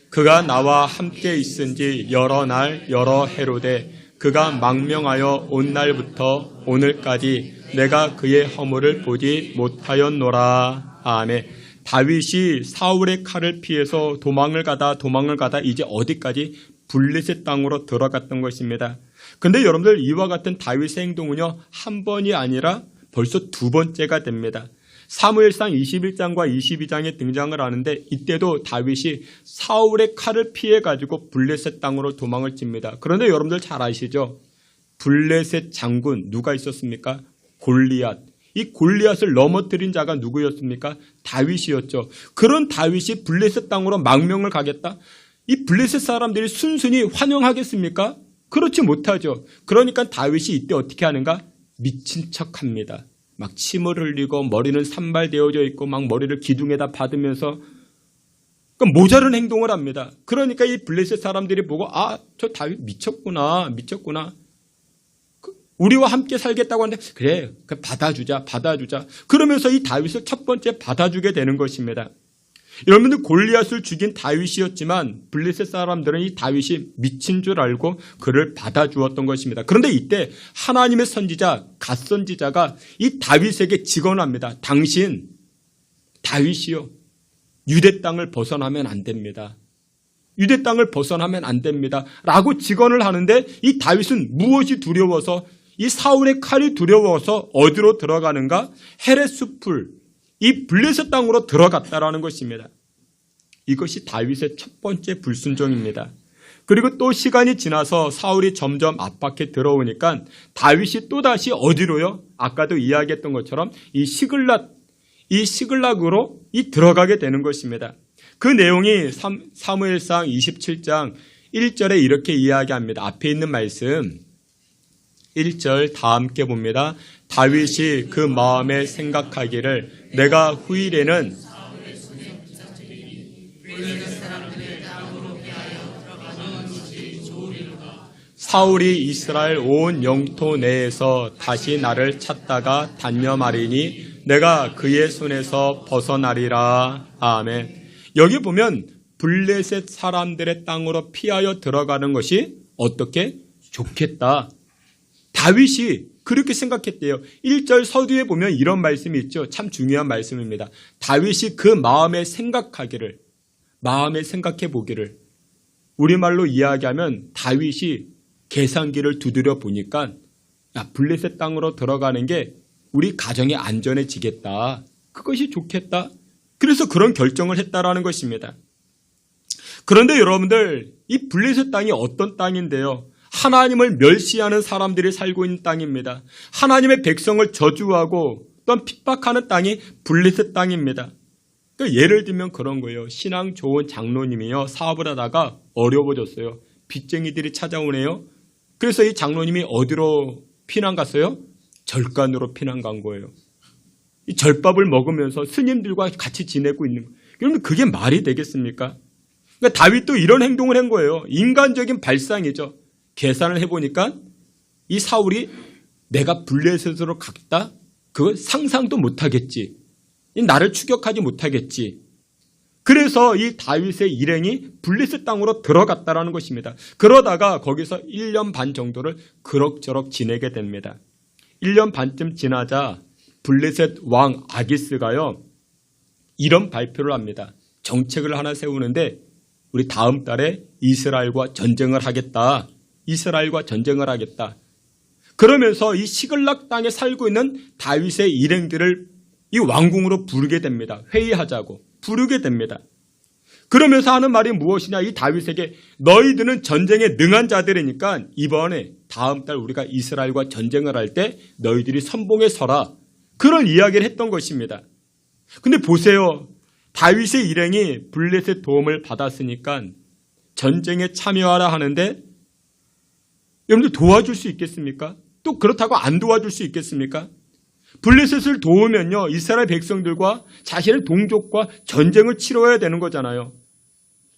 그가 나와 함께 있은지 여러 날 여러 해로되 그가 망명하여 온 날부터 오늘까지 내가 그의 허물을 보지 못하였노라. 아멘. 다윗이 사울의 칼을 피해서 도망을 가다 이제 어디까지? 블레셋 땅으로 들어갔던 것입니다. 그런데 여러분들 이와 같은 다윗의 행동은요, 한 번이 아니라 벌써 두 번째가 됩니다. 사무엘상 21장과 22장에 등장을 하는데, 이때도 다윗이 사울의 칼을 피해가지고 블레셋 땅으로 도망을 칩니다. 그런데 여러분들 잘 아시죠? 블레셋 장군 누가 있었습니까? 골리앗. 이 골리앗을 넘어뜨린 자가 누구였습니까? 다윗이었죠. 그런 다윗이 블레셋 땅으로 망명을 가겠다? 이 블레셋 사람들이 순순히 환영하겠습니까? 그렇지 못하죠. 그러니까 다윗이 이때 어떻게 하는가? 미친 척합니다. 막 침을 흘리고 머리는 산발되어져 있고 막 머리를 기둥에다 받으면서 모자른 행동을 합니다. 그러니까 이 블레셋 사람들이 보고, 아, 저 다윗 미쳤구나. 우리와 함께 살겠다고 하는데, 그래, 받아주자. 그러면서 이 다윗을 첫 번째 받아주게 되는 것입니다. 여러분들 골리앗을 죽인 다윗이었지만 블레셋 사람들은 이 다윗이 미친 줄 알고 그를 받아주었던 것입니다. 그런데 이때 하나님의 선지자 갓 선지자가 이 다윗에게 직언합니다. 당신 다윗이요, 유대 땅을 벗어나면 안 됩니다. 유대 땅을 벗어나면 안 됩니다. 라고 직언을 하는데 이 다윗은 무엇이 두려워서, 이 사울의 칼이 두려워서 어디로 들어가는가? 헤렛 숲을, 이 블레셋 땅으로 들어갔다라는 것입니다. 이것이 다윗의 첫 번째 불순종입니다. 그리고 또 시간이 지나서 사울이 점점 압박해 들어오니까 다윗이 또다시 어디로요? 아까도 이야기했던 것처럼 이 시글락으로 들어가게 되는 것입니다. 그 내용이 사무엘상 27장 1절에 이렇게 이야기합니다. 앞에 있는 말씀 1절 다 함께 봅니다. 다윗이 그 마음에 생각하기를 내가 후일에는 사울이 이스라엘 온 영토 내에서 다시 나를 찾다가 단념하리니 내가 그의 손에서 벗어나리라. 아멘. 여기 보면 블레셋 사람들의 땅으로 피하여 들어가는 것이 어떻게 좋겠다. 다윗이 그렇게 생각했대요. 1절 서두에 보면 이런 말씀이 있죠. 참 중요한 말씀입니다. 다윗이 그 마음에 생각하기를, 마음에 생각해 보기를, 우리말로 이야기하면 다윗이 계산기를 두드려 보니까 블레셋 땅으로 들어가는 게 우리 가정이 안전해지겠다. 그것이 좋겠다. 그래서 그런 결정을 했다라는 것입니다. 그런데 여러분들, 이 블레셋 땅이 어떤 땅인데요? 하나님을 멸시하는 사람들이 살고 있는 땅입니다. 하나님의 백성을 저주하고 또한 핍박하는 땅이 블레셋 땅입니다. 그러니까 예를 들면 그런 거예요. 신앙 좋은 장로님이요, 사업을 하다가 어려워졌어요. 빚쟁이들이 찾아오네요. 그래서 이 장로님이 어디로 피난 갔어요? 절간으로 피난 간 거예요. 이 절밥을 먹으면서 스님들과 같이 지내고 있는 거예요. 그러면 그게 말이 되겠습니까? 그러니까 다윗도 이런 행동을 한 거예요. 인간적인 발상이죠. 계산을 해보니까 이 사울이 내가 블레셋으로 갔다? 그걸 상상도 못하겠지. 나를 추격하지 못하겠지. 그래서 이 다윗의 일행이 블레셋 땅으로 들어갔다라는 것입니다. 그러다가 거기서 1년 반 정도를 그럭저럭 지내게 됩니다. 1년 반쯤 지나자 블레셋 왕 아기스가요, 이런 발표를 합니다. 정책을 하나 세우는데 우리 다음 달에 이스라엘과 전쟁을 하겠다. 이스라엘과 전쟁을 하겠다. 그러면서 이 시글락 땅에 살고 있는 다윗의 일행들을 이 왕궁으로 부르게 됩니다. 회의하자고 부르게 됩니다. 그러면서 하는 말이 무엇이냐? 이 다윗에게 너희들은 전쟁에 능한 자들이니까 이번에 다음 달 우리가 이스라엘과 전쟁을 할 때 너희들이 선봉에 서라. 그런 이야기를 했던 것입니다. 근데 보세요. 다윗의 일행이 블레셋 도움을 받았으니까 전쟁에 참여하라 하는데 여러분들 도와줄 수 있겠습니까? 또 그렇다고 안 도와줄 수 있겠습니까? 블레셋을 도우면요, 이스라엘 백성들과 자신의 동족과 전쟁을 치러야 되는 거잖아요.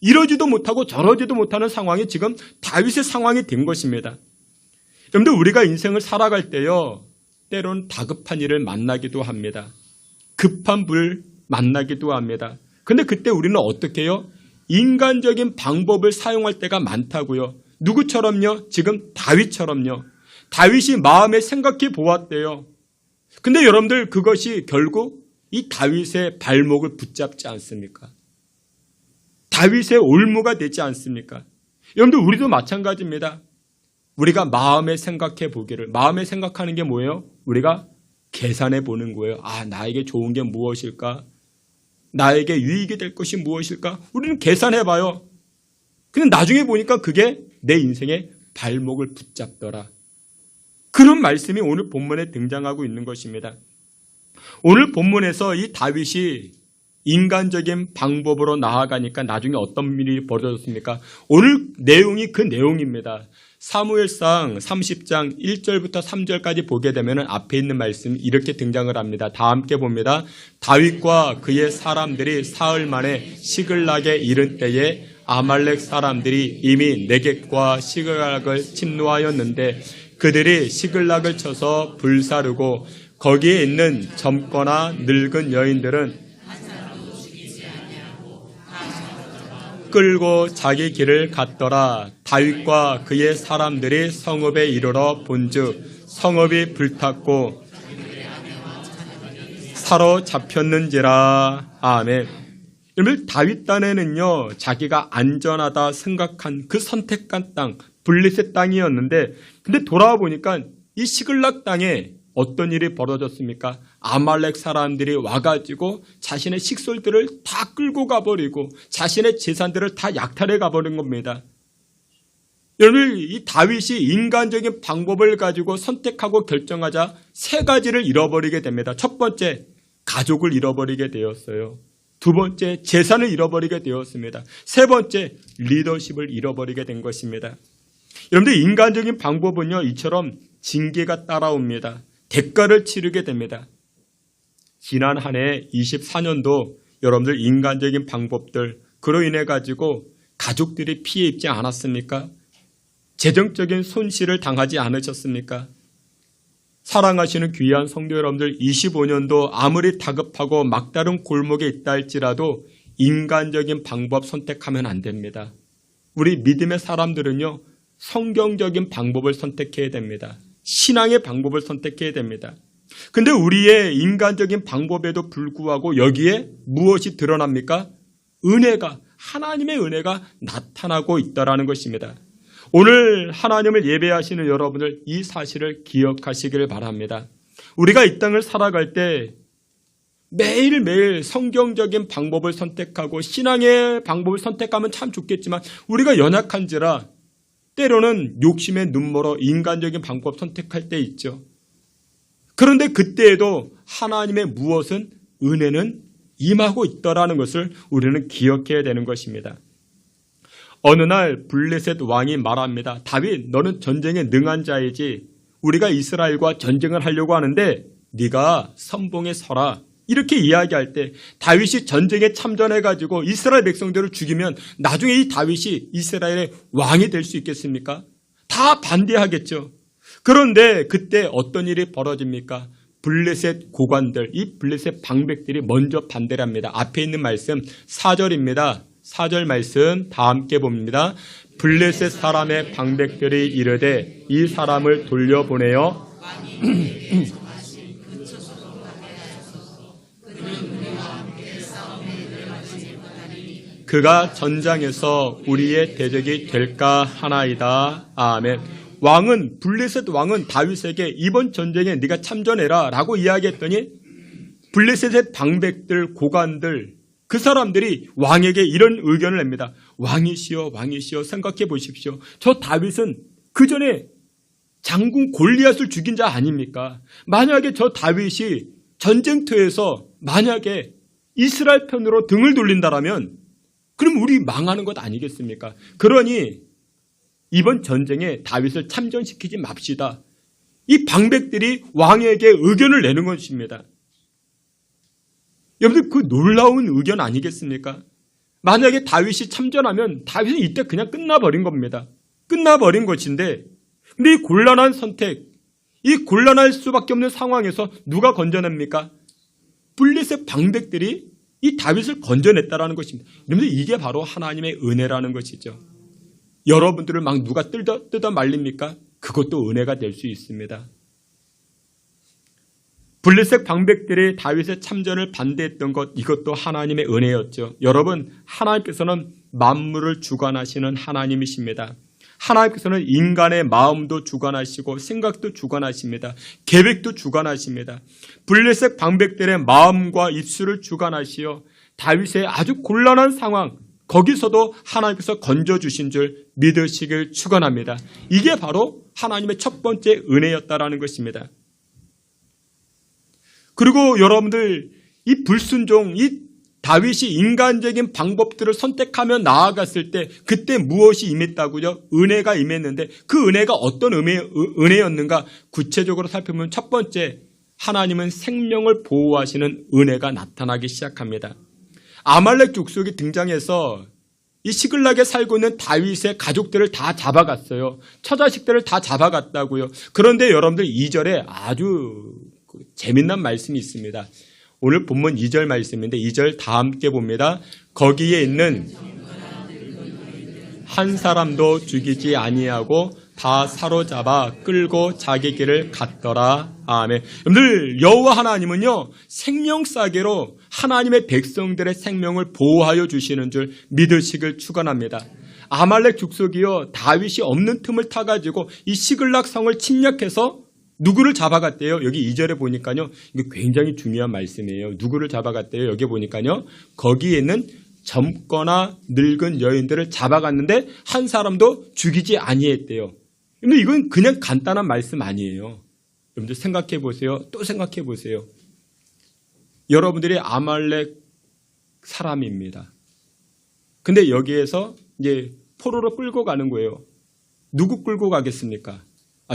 이러지도 못하고 저러지도 못하는 상황이 지금 다윗의 상황이 된 것입니다. 여러분들, 우리가 인생을 살아갈 때요, 때론 다급한 일을 만나기도 합니다. 급한 불 만나기도 합니다. 근데 그때 우리는 어떻게 해요? 인간적인 방법을 사용할 때가 많다고요. 누구처럼요? 지금 다윗처럼요. 다윗이 마음에 생각해 보았대요. 근데 여러분들, 그것이 결국 이 다윗의 발목을 붙잡지 않습니까? 다윗의 올무가 되지 않습니까? 여러분들, 우리도 마찬가지입니다. 우리가 마음에 생각해 보기를, 마음에 생각하는 게 뭐예요? 우리가 계산해 보는 거예요. 아, 나에게 좋은 게 무엇일까? 나에게 유익이 될 것이 무엇일까? 우리는 계산해 봐요. 근데 나중에 보니까 그게 내 인생의 발목을 붙잡더라. 그런 말씀이 오늘 본문에 등장하고 있는 것입니다. 오늘 본문에서 이 다윗이 인간적인 방법으로 나아가니까 나중에 어떤 일이 벌어졌습니까? 오늘 내용이 그 내용입니다. 사무엘상 30장 1절부터 3절까지 보게 되면 앞에 있는 말씀이 이렇게 등장을 합니다. 다 함께 봅니다. 다윗과 그의 사람들이 사흘 만에 시글락에 이른 때에 아말렉 사람들이 이미 네겝과 시글락을 침노하였는데 그들이 시글락을 쳐서 불사르고 거기에 있는 젊거나 늙은 여인들은 끌고 자기 길을 갔더라. 다윗과 그의 사람들이 성읍에 이르러 본즉 성읍이 불탔고 사로잡혔는지라. 아멘. 여러분, 다윗 딴에는요, 자기가 안전하다 생각한 그 선택한 땅, 블레셋 땅이었는데, 근데 돌아와 보니까 이 시글락 땅에 어떤 일이 벌어졌습니까? 아말렉 사람들이 와가지고 자신의 식솔들을 다 끌고 가버리고 자신의 재산들을 다 약탈해 가버린 겁니다. 여러분, 이 다윗이 인간적인 방법을 가지고 선택하고 결정하자 세 가지를 잃어버리게 됩니다. 첫 번째, 가족을 잃어버리게 되었어요. 두 번째, 재산을 잃어버리게 되었습니다. 세 번째, 리더십을 잃어버리게 된 것입니다. 여러분들, 인간적인 방법은요, 이처럼 징계가 따라옵니다. 대가를 치르게 됩니다. 지난 한 해 24년도 여러분들 인간적인 방법들, 그로 인해 가지고 가족들이 피해 입지 않았습니까? 재정적인 손실을 당하지 않으셨습니까? 사랑하시는 귀한 성도 여러분들, 25년도 아무리 다급하고 막다른 골목에 있다 할지라도 인간적인 방법 선택하면 안 됩니다. 우리 믿음의 사람들은요, 성경적인 방법을 선택해야 됩니다. 신앙의 방법을 선택해야 됩니다. 근데 우리의 인간적인 방법에도 불구하고 여기에 무엇이 드러납니까? 은혜가, 하나님의 은혜가 나타나고 있다는 것입니다. 오늘 하나님을 예배하시는 여러분들, 이 사실을 기억하시길 바랍니다. 우리가 이 땅을 살아갈 때 매일매일 성경적인 방법을 선택하고 신앙의 방법을 선택하면 참 좋겠지만 우리가 연약한지라 때로는 욕심에 눈멀어 인간적인 방법 선택할 때 있죠. 그런데 그때에도 하나님의 무엇은 은혜는 임하고 있다라는 것을 우리는 기억해야 되는 것입니다. 어느 날 블레셋 왕이 말합니다. 다윗, 너는 전쟁에 능한 자이지. 우리가 이스라엘과 전쟁을 하려고 하는데 네가 선봉에 서라. 이렇게 이야기할 때 다윗이 전쟁에 참전해가지고 이스라엘 백성들을 죽이면 나중에 이 다윗이 이스라엘의 왕이 될 수 있겠습니까? 다 반대하겠죠. 그런데 그때 어떤 일이 벌어집니까? 블레셋 고관들, 이 블레셋 방백들이 먼저 반대를 합니다. 앞에 있는 말씀 4절입니다. 4절 말씀 다 함께 봅니다. 블레셋 사람의 방백들이 이르되 이 사람을 돌려보내어 그가 전장에서 우리의 대적이 될까 하나이다. 아멘. 왕은, 블레셋 왕은 다윗에게 이번 전쟁에 네가 참전해라 라고 이야기했더니 블레셋의 방백들, 고관들, 그 사람들이 왕에게 이런 의견을 냅니다. 왕이시여, 왕이시여, 생각해 보십시오. 저 다윗은 그 전에 장군 골리앗을 죽인 자 아닙니까? 만약에 저 다윗이 전쟁터에서 만약에 이스라엘 편으로 등을 돌린다라면 그럼 우리 망하는 것 아니겠습니까? 그러니 이번 전쟁에 다윗을 참전시키지 맙시다. 이 방백들이 왕에게 의견을 내는 것입니다. 여러분들, 그 놀라운 의견 아니겠습니까? 만약에 다윗이 참전하면 다윗은 이때 그냥 끝나버린 겁니다. 끝나버린 것인데, 근데 이 곤란한 선택, 이 곤란할 수밖에 없는 상황에서 누가 건져냅니까? 블레셋 방백들이 이 다윗을 건져냈다라는 것입니다. 여러분들, 이게 바로 하나님의 은혜라는 것이죠. 여러분들을 막 누가 뜯어 말립니까? 그것도 은혜가 될 수 있습니다. 블레셋 방백들이 다윗의 참전을 반대했던 것, 이것도 하나님의 은혜였죠. 여러분, 하나님께서는 만물을 주관하시는 하나님이십니다. 하나님께서는 인간의 마음도 주관하시고 생각도 주관하십니다. 계획도 주관하십니다. 블레셋 방백들의 마음과 입술을 주관하시어 다윗의 아주 곤란한 상황, 거기서도 하나님께서 건져주신 줄 믿으시길 축원합니다. 이게 바로 하나님의 첫 번째 은혜였다라는 것입니다. 그리고 여러분들, 이 불순종, 이 다윗이 인간적인 방법들을 선택하며 나아갔을 때 그때 무엇이 임했다고요? 은혜가 임했는데 그 은혜가 어떤 은혜였는가? 구체적으로 살펴보면 첫 번째, 하나님은 생명을 보호하시는 은혜가 나타나기 시작합니다. 아말렉 족속이 등장해서 이 시글락에 살고 있는 다윗의 가족들을 다 잡아갔어요. 처자식들을 다 잡아갔다고요. 그런데 여러분들 2절에 아주 재미난 말씀이 있습니다. 오늘 본문 2절 말씀인데 2절 다 함께 봅니다. 거기에 있는 한 사람도 죽이지 아니하고 다 사로잡아 끌고 자기 길을 갔더라. 아멘. 여러분들, 여호와 하나님은요, 생명싸개로 하나님의 백성들의 생명을 보호하여 주시는 줄 믿으시길 축원합니다. 아말렉 족속이요, 다윗이 없는 틈을 타가지고 이 시글락 성을 침략해서 누구를 잡아갔대요? 여기 2절에 보니까요, 이게 굉장히 중요한 말씀이에요. 누구를 잡아갔대요? 여기 보니까요, 거기에 있는 젊거나 늙은 여인들을 잡아갔는데 한 사람도 죽이지 아니했대요. 근데 이건 그냥 간단한 말씀 아니에요. 여러분들 생각해 보세요. 또 생각해 보세요. 여러분들이 아말렉 사람입니다. 근데 여기에서 이제 포로로 끌고 가는 거예요. 누구 끌고 가겠습니까?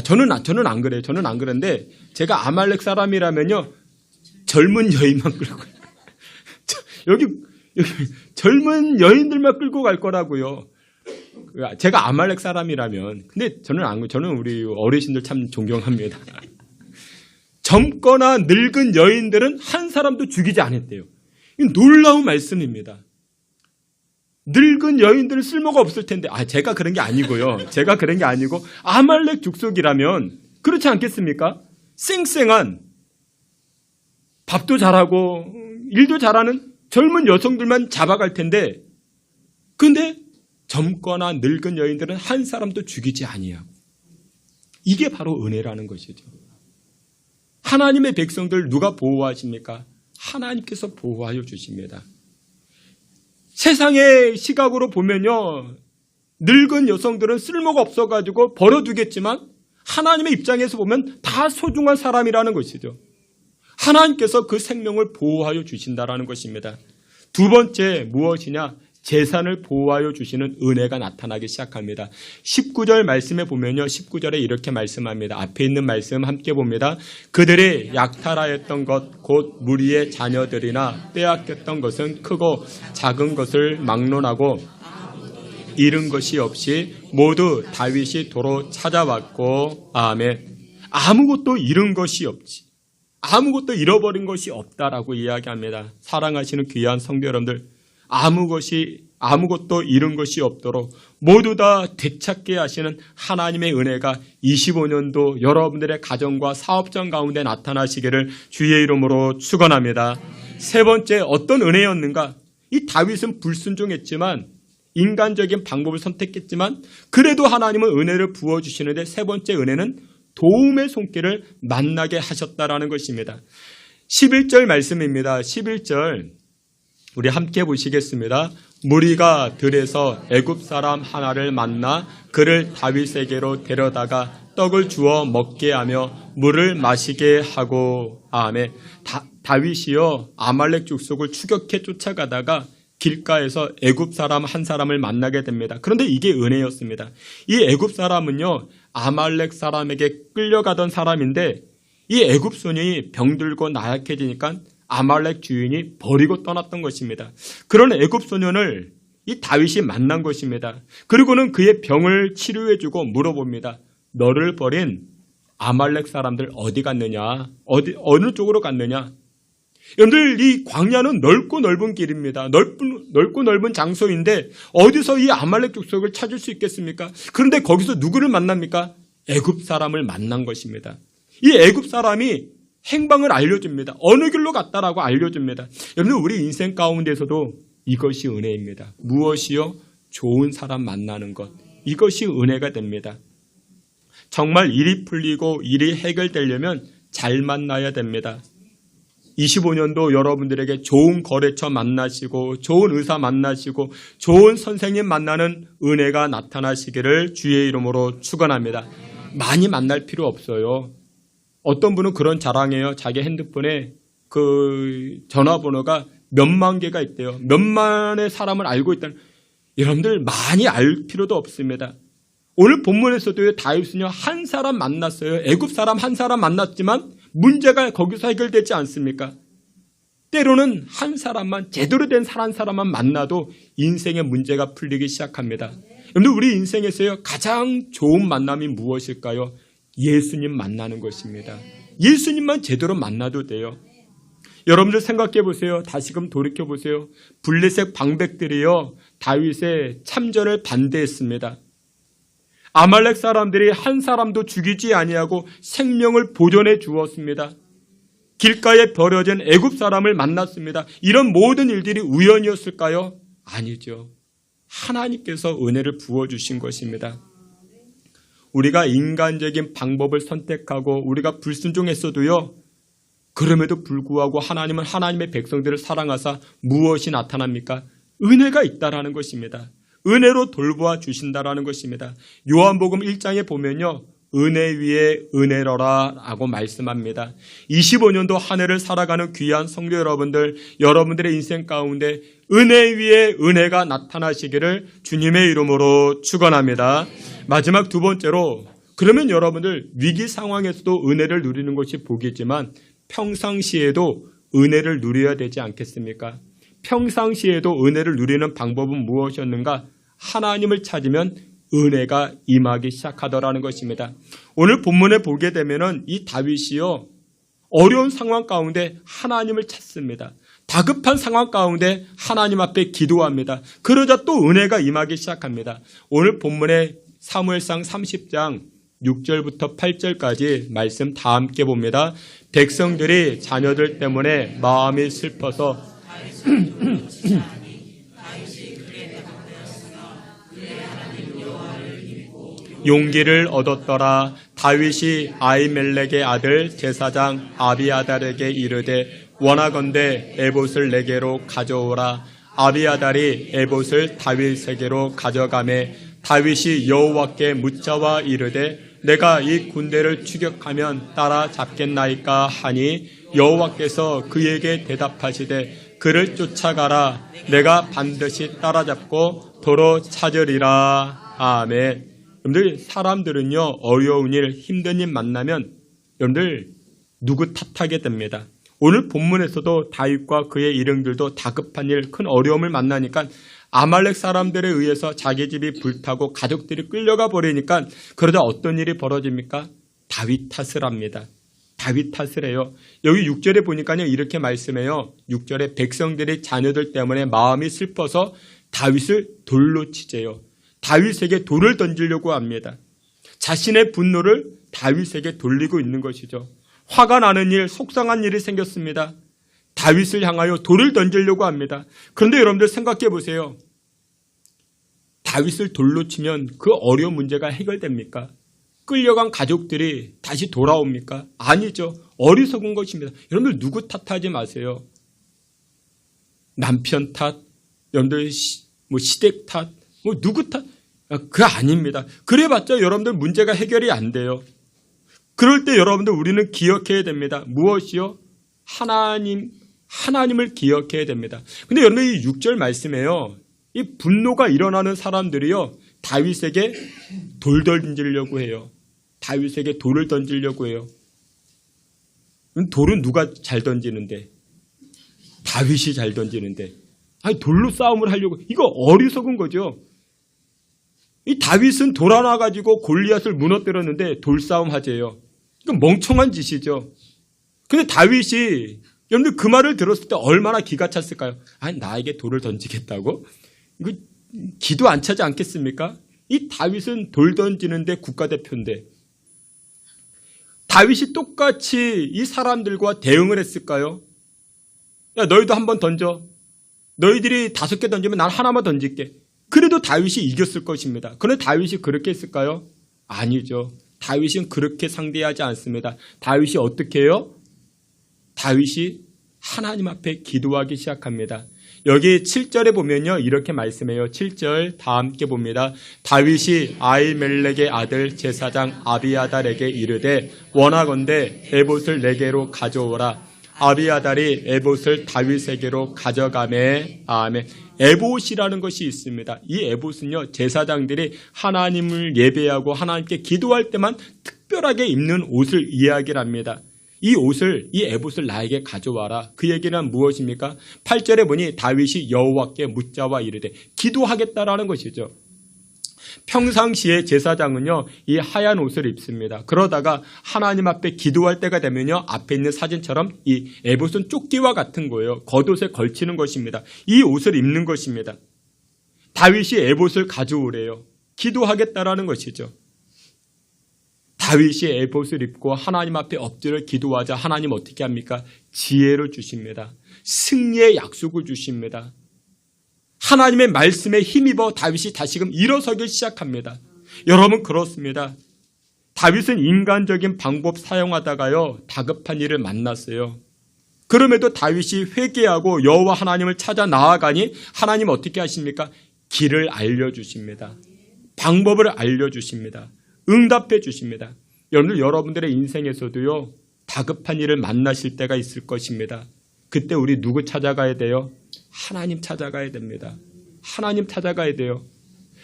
저는 안 그래요. 저는 안 그런데 제가 아말렉 사람이라면요, 젊은 여인만 끌고 가요. 여기 젊은 여인들만 끌고 갈 거라고요. 제가 아말렉 사람이라면. 근데 저는 우리 어르신들 참 존경합니다. 젊거나 늙은 여인들은 한 사람도 죽이지 않았대요. 이 놀라운 말씀입니다. 늙은 여인들은 쓸모가 없을 텐데, 제가 그런 게 아니고요. 제가 그런 게 아니고 아말렉 족속이라면 그렇지 않겠습니까? 쌩쌩한, 밥도 잘하고 일도 잘하는 젊은 여성들만 잡아갈 텐데, 근데 젊거나 늙은 여인들은 한 사람도 죽이지 아니하고. 이게 바로 은혜라는 것이죠. 하나님의 백성들 누가 보호하십니까? 하나님께서 보호하여 주십니다. 세상의 시각으로 보면요, 늙은 여성들은 쓸모가 없어가지고 버려두겠지만 하나님의 입장에서 보면 다 소중한 사람이라는 것이죠. 하나님께서 그 생명을 보호하여 주신다라는 것입니다. 두 번째 무엇이냐? 재산을 보호하여 주시는 은혜가 나타나기 시작합니다. 19절 말씀에 보면요, 19절에 이렇게 말씀합니다. 앞에 있는 말씀 함께 봅니다. 그들이 약탈하였던 것 곧 무리의 자녀들이나 빼앗겼던 것은 크고 작은 것을 막론하고 잃은 것이 없이 모두 다윗이 도로 찾아왔고. 아멘. 아무것도 잃은 것이 없지, 아무것도 잃어버린 것이 없다라고 이야기합니다. 사랑하시는 귀한 성도 여러분들, 아무것도 잃은 것이 없도록 모두 다 되찾게 하시는 하나님의 은혜가 25년도 여러분들의 가정과 사업장 가운데 나타나시기를 주의 이름으로 축원합니다. 세 번째, 어떤 은혜였는가? 이 다윗은 불순종했지만, 인간적인 방법을 선택했지만 그래도 하나님은 은혜를 부어주시는데, 세 번째 은혜는 도움의 손길을 만나게 하셨다라는 것입니다. 11절 말씀입니다. 11절 우리 함께 보시겠습니다. 무리가 들에서 애굽 사람 하나를 만나 그를 다윗에게로 데려다가 떡을 주어 먹게 하며 물을 마시게 하고. 아멘. 다윗이요, 아말렉 족속을 추격해 쫓아가다가 길가에서 애굽 사람 한 사람을 만나게 됩니다. 그런데 이게 은혜였습니다. 이 애굽 사람은요, 아말렉 사람에게 끌려가던 사람인데, 이 애굽 소년이 병들고 나약해지니까 아말렉 주인이 버리고 떠났던 것입니다. 그런 애굽 소년을 이 다윗이 만난 것입니다. 그리고는 그의 병을 치료해주고 물어봅니다. 너를 버린 아말렉 사람들 어디 갔느냐? 어느 쪽으로 갔느냐? 여러분들, 이 광야는 넓고 넓은 길입니다. 넓고 넓은 장소인데 어디서 이 아말렉 족속을 찾을 수 있겠습니까? 그런데 거기서 누구를 만납니까? 애굽 사람을 만난 것입니다. 이 애굽 사람이 행방을 알려줍니다. 어느 길로 갔다라고 알려줍니다. 여러분, 우리 인생 가운데서도 이것이 은혜입니다. 무엇이요? 좋은 사람 만나는 것. 이것이 은혜가 됩니다. 정말 일이 풀리고 일이 해결되려면 잘 만나야 됩니다. 25년도 여러분들에게 좋은 거래처 만나시고 좋은 의사 만나시고 좋은 선생님 만나는 은혜가 나타나시기를 주의 이름으로 축원합니다. 많이 만날 필요 없어요. 어떤 분은 그런 자랑해요. 자기 핸드폰에 그 전화번호가 몇만 개가 있대요. 몇만의 사람을 알고 있다는. 여러분들, 많이 알 필요도 없습니다. 오늘 본문에서도 다윗은요, 한 사람 만났어요. 애굽 사람 한 사람 만났지만 문제가 거기서 해결되지 않습니까? 때로는 한 사람만, 제대로 된 한 사람만 만나도 인생의 문제가 풀리기 시작합니다. 여러분들, 우리 인생에서요, 가장 좋은 만남이 무엇일까요? 예수님 만나는 것입니다. 예수님만 제대로 만나도 돼요. 여러분들 생각해 보세요. 다시금 돌이켜 보세요. 블레셋 방백들이요, 다윗의 참전을 반대했습니다. 아말렉 사람들이 한 사람도 죽이지 아니하고 생명을 보존해 주었습니다. 길가에 버려진 애굽 사람을 만났습니다. 이런 모든 일들이 우연이었을까요? 아니죠. 하나님께서 은혜를 부어주신 것입니다. 우리가 인간적인 방법을 선택하고 우리가 불순종했어도요, 그럼에도 불구하고 하나님은 하나님의 백성들을 사랑하사 무엇이 나타납니까? 은혜가 있다라는 것입니다. 은혜로 돌보아 주신다라는 것입니다. 요한복음 1장에 보면요, 은혜 위에 은혜로라 라고 말씀합니다. 25년도 한 해를 살아가는 귀한 성도 여러분들, 여러분들의 인생 가운데 은혜 위에 은혜가 나타나시기를 주님의 이름으로 축원합니다. 마지막 두 번째로, 그러면 여러분들 위기 상황에서도 은혜를 누리는 것이 복이지만 평상시에도 은혜를 누려야 되지 않겠습니까? 평상시에도 은혜를 누리는 방법은 무엇이었는가? 하나님을 찾으면 은혜가 임하기 시작하더라는 것입니다. 오늘 본문에 보게 되면은 이 다윗이요, 어려운 상황 가운데 하나님을 찾습니다. 다급한 상황 가운데 하나님 앞에 기도합니다. 그러자 또 은혜가 임하기 시작합니다. 오늘 본문에 사무엘상 30장 6절부터 8절까지 말씀 다 함께 봅니다. 백성들이 자녀들 때문에 마음이 슬퍼서 용기를 얻었더라. 다윗이 아히멜렉의 아들 제사장 아비아달에게 이르되 원하건대 에봇을 내게로 가져오라. 아비아달이 에봇을 다윗에게로 가져가매 다윗이 여호와께 묻자와 이르되 내가 이 군대를 추격하면 따라잡겠나이까 하니 여호와께서 그에게 대답하시되 그를 쫓아가라. 내가 반드시 따라잡고 도로 찾으리라. 아멘. 여러분들, 사람들은요, 어려운 일, 힘든 일 만나면 여러분들 누구 탓하게 됩니다. 오늘 본문에서도 다윗과 그의 일행들도 다급한 일, 큰 어려움을 만나니까 아말렉 사람들에 의해서 자기 집이 불타고 가족들이 끌려가 버리니까, 그러다 어떤 일이 벌어집니까? 다윗 탓을 합니다. 다윗 탓을 해요. 여기 6절에 보니까요, 이렇게 말씀해요. 6절에 백성들이 자녀들 때문에 마음이 슬퍼서 다윗을 돌로 치재요. 다윗에게 돌을 던지려고 합니다. 자신의 분노를 다윗에게 돌리고 있는 것이죠. 화가 나는 일, 속상한 일이 생겼습니다. 다윗을 향하여 돌을 던지려고 합니다. 그런데 여러분들 생각해 보세요. 다윗을 돌로 치면 그 어려운 문제가 해결됩니까? 끌려간 가족들이 다시 돌아옵니까? 아니죠. 어리석은 것입니다. 여러분들 누구 탓하지 마세요. 남편 탓, 여러분들 시댁 탓, 누구 탓? 그거 아닙니다. 그래봤자 여러분들 문제가 해결이 안 돼요. 그럴 때 여러분들 우리는 기억해야 됩니다. 무엇이요? 하나님을 기억해야 됩니다. 근데 여러분들 이 6절 말씀에요, 이 분노가 일어나는 사람들이요, 다윗에게 돌 던지려고 해요. 다윗에게 돌을 던지려고 해요. 돌은 누가 잘 던지는데? 다윗이 잘 던지는데. 아니, 돌로 싸움을 하려고. 이거 어리석은 거죠. 이 다윗은 돌아나가지고 골리앗을 무너뜨렸는데 돌싸움 하재요. 이건 멍청한 짓이죠. 근데 다윗이, 여러분들 그 말을 들었을 때 얼마나 기가 찼을까요? 아니, 나에게 돌을 던지겠다고? 이거 기도 안 차지 않겠습니까? 이 다윗은 돌 던지는데 국가대표인데, 다윗이 똑같이 이 사람들과 대응을 했을까요? 야, 너희도 한번 던져. 너희들이 5개 던지면 난 하나만 던질게. 그래도 다윗이 이겼을 것입니다. 그런데 다윗이 그렇게 했을까요? 아니죠. 다윗은 그렇게 상대하지 않습니다. 다윗이 어떻게 해요? 다윗이 하나님 앞에 기도하기 시작합니다. 여기 7절에 보면요, 이렇게 말씀해요. 7절 다 함께 봅니다. 다윗이 아히멜렉의 아들 제사장 아비아달에게 이르되 원하건대 에봇을 내게로 가져오라. 아비아달이 에봇을 다윗에게로 가져가매. 아멘. 에봇이라는 것이 있습니다. 이 에봇은요, 제사장들이 하나님을 예배하고 하나님께 기도할 때만 특별하게 입는 옷을 이야기를 합니다. 이 에봇을 나에게 가져와라. 그 얘기는 무엇입니까? 8절에 보니 다윗이 여호와께 묻자와 이르되 기도하겠다라는 것이죠. 평상시에 제사장은요, 이 하얀 옷을 입습니다. 그러다가 하나님 앞에 기도할 때가 되면요, 앞에 있는 사진처럼 이 에봇은 조끼와 같은 거예요. 겉옷에 걸치는 것입니다. 이 옷을 입는 것입니다. 다윗이 에봇을 가져오래요. 기도하겠다라는 것이죠. 다윗이 에봇을 입고 하나님 앞에 엎드려 기도하자 하나님 어떻게 합니까? 지혜를 주십니다. 승리의 약속을 주십니다. 하나님의 말씀에 힘입어 다윗이 다시금 일어서기 시작합니다. 여러분 그렇습니다. 다윗은 인간적인 방법 사용하다가요 다급한 일을 만났어요. 그럼에도 다윗이 회개하고 여호와 하나님을 찾아 나아가니 하나님 어떻게 하십니까? 길을 알려주십니다. 방법을 알려주십니다. 응답해 주십니다. 여러분들의 인생에서도요 다급한 일을 만나실 때가 있을 것입니다. 그때 우리 누구 찾아가야 돼요? 하나님 찾아가야 됩니다. 하나님 찾아가야 돼요.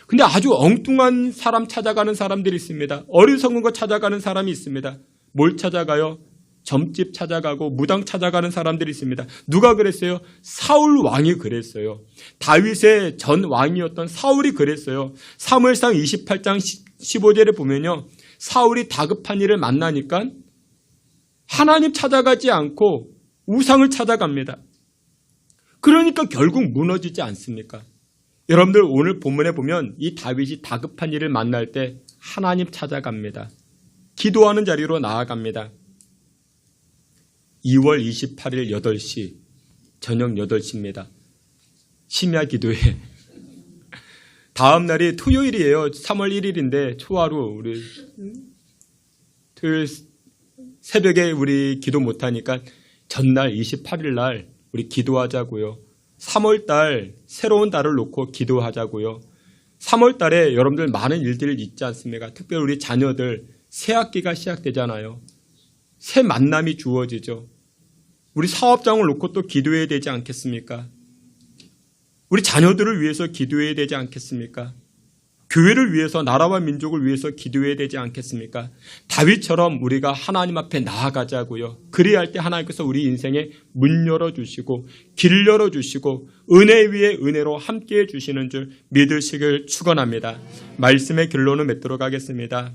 근데 아주 엉뚱한 사람 찾아가는 사람들이 있습니다. 어리석은 거 찾아가는 사람이 있습니다. 뭘 찾아가요? 점집 찾아가고 무당 찾아가는 사람들이 있습니다. 누가 그랬어요? 사울 왕이 그랬어요. 다윗의 전 왕이었던 사울이 그랬어요. 사무엘상 28장 15절에 보면요. 사울이 다급한 일을 만나니까 하나님 찾아가지 않고 우상을 찾아갑니다. 그러니까 결국 무너지지 않습니까? 여러분들 오늘 본문에 보면 이 다윗이 다급한 일을 만날 때 하나님 찾아갑니다. 기도하는 자리로 나아갑니다. 2월 28일 8시 저녁 8시입니다. 심야 기도회. 다음 날이 토요일이에요. 3월 1일인데 초하루 우리 토요일 새벽에 우리 기도 못하니까 전날 28일 날 우리 기도하자고요. 3월 달 새로운 달을 놓고 기도하자고요. 3월 달에 여러분들 많은 일들을 있지 않습니까? 특별히 우리 자녀들 새 학기가 시작되잖아요. 새 만남이 주어지죠. 우리 사업장을 놓고 또 기도해야 되지 않겠습니까? 우리 자녀들을 위해서 기도해야 되지 않겠습니까? 교회를 위해서 나라와 민족을 위해서 기도해야 되지 않겠습니까? 다윗처럼 우리가 하나님 앞에 나아가자고요. 그래야 할 때 하나님께서 우리 인생에 문 열어주시고 길 열어주시고 은혜 위에 은혜로 함께해 주시는 줄 믿으시길 축원합니다. 말씀의 결론을 맺도록 하겠습니다.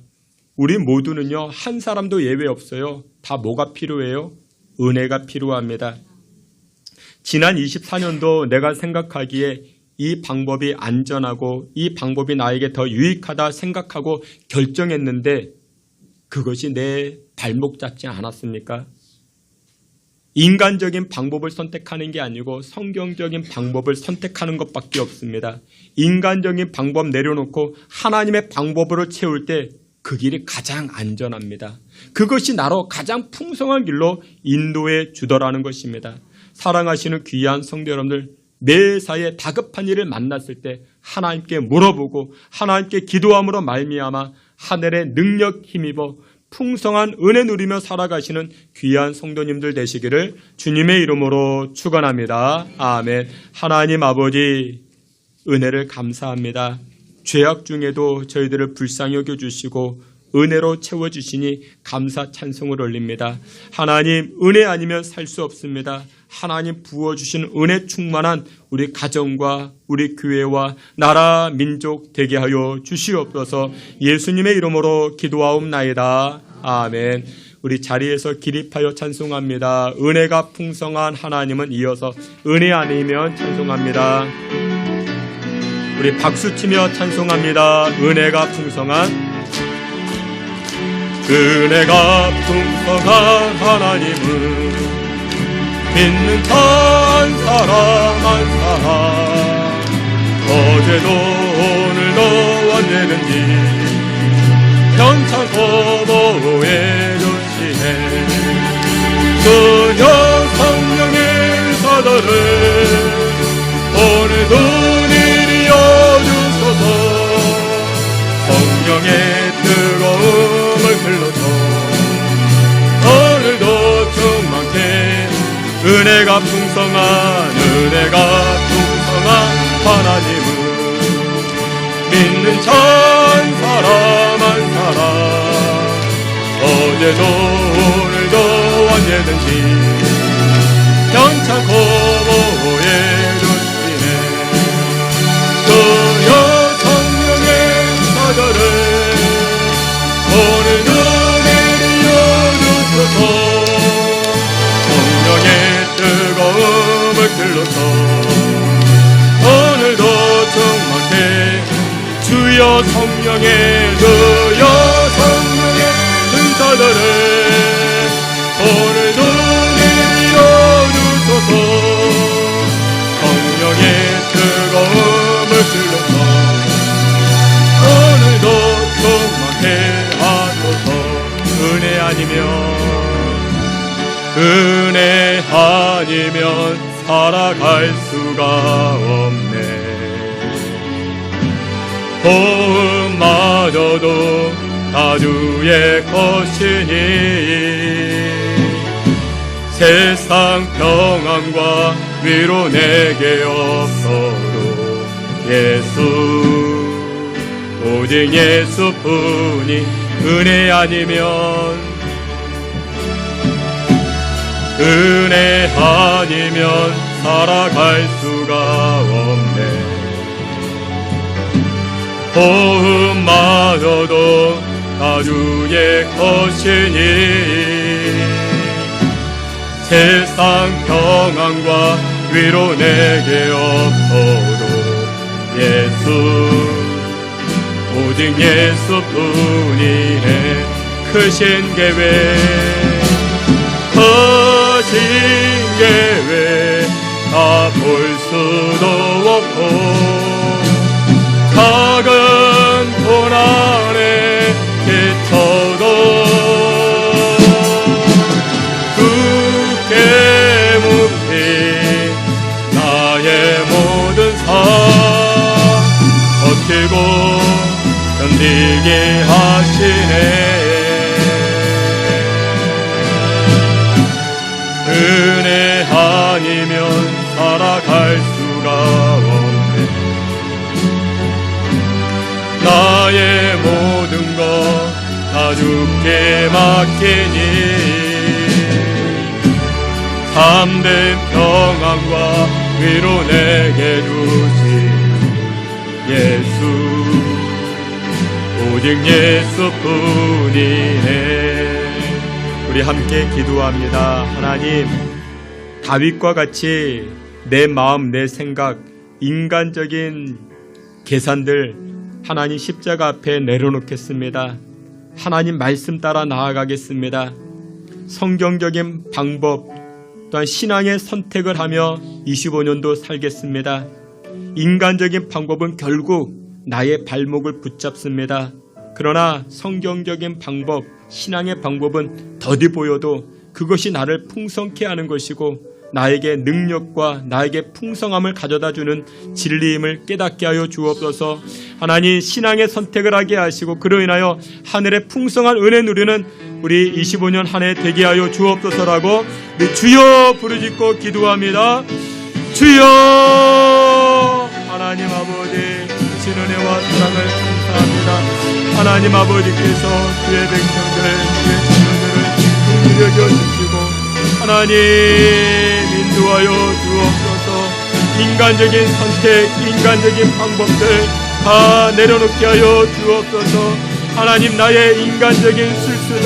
우리 모두는요 한 사람도 예외 없어요. 다 뭐가 필요해요? 은혜가 필요합니다. 지난 24년도 내가 생각하기에 이 방법이 안전하고 이 방법이 나에게 더 유익하다 생각하고 결정했는데 그것이 내 발목 잡지 않았습니까? 인간적인 방법을 선택하는 게 아니고 성경적인 방법을 선택하는 것밖에 없습니다. 인간적인 방법 내려놓고 하나님의 방법으로 채울 때 그 길이 가장 안전합니다. 그것이 나로 가장 풍성한 길로 인도해 주더라는 것입니다. 사랑하시는 귀한 성도 여러분들, 매사에 다급한 일을 만났을 때 하나님께 물어보고 하나님께 기도함으로 말미암아 하늘의 능력 힘입어 풍성한 은혜 누리며 살아가시는 귀한 성도님들 되시기를 주님의 이름으로 축원합니다. 아멘. 하나님 아버지 은혜를 감사합니다. 죄악 중에도 저희들을 불쌍히 여겨주시고 은혜로 채워주시니 감사 찬송을 올립니다. 하나님 은혜 아니면 살 수 없습니다. 하나님 부어주신 은혜 충만한 우리 가정과 우리 교회와 나라 민족 되게 하여 주시옵소서. 예수님의 이름으로 기도하옵나이다. 아멘. 우리 자리에서 기립하여 찬송합니다. 은혜가 풍성한 하나님은 이어서 은혜 아니면 찬송합니다. 우리 박수치며 찬송합니다. 은혜가 풍성한 하나님은 믿는 한 사람 한 사람 어제도 오늘도 언제든지 편찮고 보호해 주시네. 그녀 성령의 사도를 오늘도 내리어 주소서. 성령의 뜨거움을 흘러서 오늘도 충만케 은혜가 풍성한 하나님은 믿는 천 사람 한 사람 어제도 오늘도 언제든지 편찮고 보호해 주시네. 그여 성령의 사도를 오늘도 내리어 주소서. 성령의 뜨거움을 들러서 오늘도 충만케 주여 성령의 은사들을 오늘도 내려주소서. 성령의 뜨거움을 불러서 오늘도 충만케 하소서. 은혜 아니면 살아갈 수가 없네. 도움마저도 다 주의 것이니 세상 평안과 위로 내게 없어도 예수, 오직 예수뿐이. 은혜 아니면 살아갈 수가 없네. 도움마저도 다 주의 것이니 세상 평안과 위로 내게 없어도 예수, 오직 예수뿐이네. 크신 계획 다 볼 수도 없고 작은 고난에 지쳐도 굳게 묵힌 나의 모든 삶 버티고 견디게 하시네. 은혜 아니면 살아갈 수가 없네. 나의 모든 것 다 주께 맡기니 참된 평안과 위로 내게 주신 예수, 오직 예수뿐이네. 우리 함께 기도합니다. 하나님, 다윗과 같이 내 마음, 내 생각, 인간적인 계산들 하나님 십자가 앞에 내려놓겠습니다. 하나님 말씀 따라 나아가겠습니다. 성경적인 방법 또한 신앙의 선택을 하며 25년도 살겠습니다. 인간적인 방법은 결국 나의 발목을 붙잡습니다. 그러나 성경적인 방법, 신앙의 방법은 더디 보여도 그것이 나를 풍성케 하는 것이고 나에게 능력과 나에게 풍성함을 가져다주는 진리임을 깨닫게 하여 주옵소서. 하나님, 신앙의 선택을 하게 하시고 그로 인하여 하늘의 풍성한 은혜 누리는 우리 25년 한 해 되게 하여 주옵소서라고 주여 부르짖고 기도합니다. 주여! 하나님 아버지, 주신 은혜와 사랑을 감사합니다. 하나님 아버지께서 주의 백성들, 주의 자녀들을 긍휼히 여겨주시고 하나님 인도하여 주옵소서. 인간적인 선택, 인간적인 방법들 다 내려놓게 하여 주옵소서. 하나님, 나의 인간적인 실수들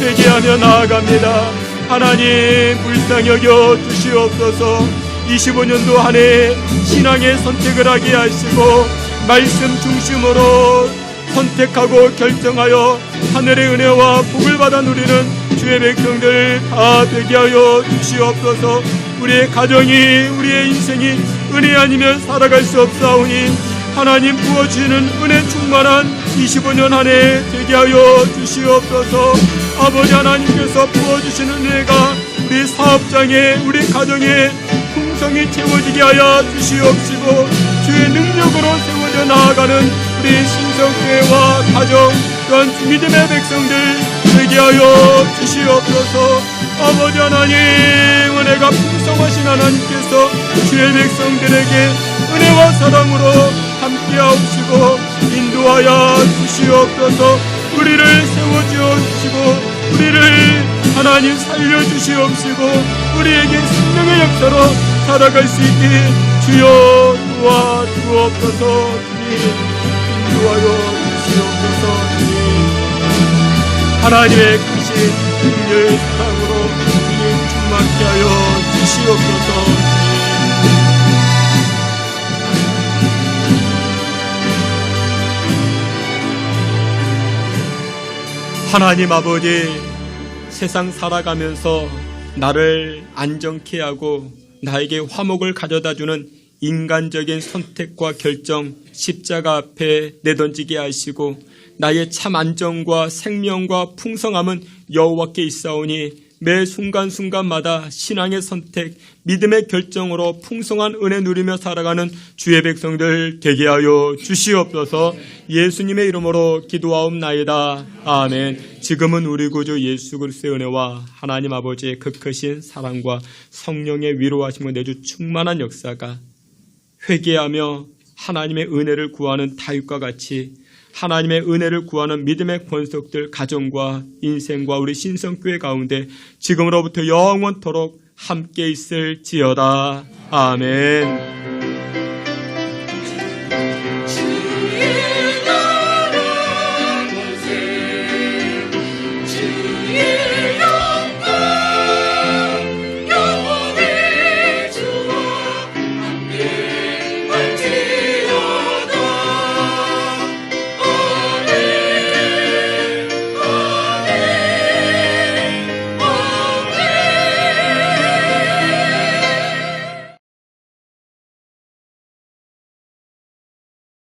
회개하며 나아갑니다. 하나님 불쌍히 여겨 주시옵소서. 25년도 한 해 신앙의 선택을 하게 하시고 말씀 중심으로 선택하고 결정하여 하늘의 은혜와 복을 받아 누리는 주의 백성들 다 되게 하여 주시옵소서. 우리의 가정이, 우리의 인생이 은혜 아니면 살아갈 수 없사오니 하나님 부어주시는 은혜 충만한 25년 한 해 되게 하여 주시옵소서. 아버지 하나님께서 부어주시는 은혜가 우리 사업장에, 우리 가정에 풍성히 채워지게 하여 주시옵시고 주의 능력으로 세워져 나아가는 우리 신성교회와 가정 또한 믿음의 백성들 되게 하여 주시옵소서. 아버지 하나님, 은혜가 풍성하신 하나님께서 주의 백성들에게 은혜와 사랑으로 함께하시고 인도하여 주시옵소서. 우리를 세워주시고 우리를 하나님 살려주시옵시고 우리에게 생명의 역사로 살아갈 수 있게 주여 도와주옵소서. 주님 인도하여 주시옵소서. 주님 하나님의 크신 긍휼 사랑으로 주님 충만케 하여 주시옵소서. 하나님 아버지, 세상 살아가면서 나를 안정케 하고 나에게 화목을 가져다주는 인간적인 선택과 결정, 십자가 앞에 내던지게 하시고 나의 참 안정과 생명과 풍성함은 여호와께 있사오니 매 순간순간마다 신앙의 선택, 믿음의 결정으로 풍성한 은혜 누리며 살아가는 주의 백성들 되게 하여 주시옵소서. 예수님의 이름으로 기도하옵나이다. 아멘. 지금은 우리 구주 예수 그리스도의 은혜와 하나님 아버지의 그 크신 사랑과 성령의 위로하심을 내주 충만한 역사가 회개하며 하나님의 은혜를 구하는 다윗과 같이 하나님의 은혜를 구하는 믿음의 권속들 가정과 인생과 우리 신성교회 가운데 지금으로부터 영원토록 함께 있을지어다. 아멘.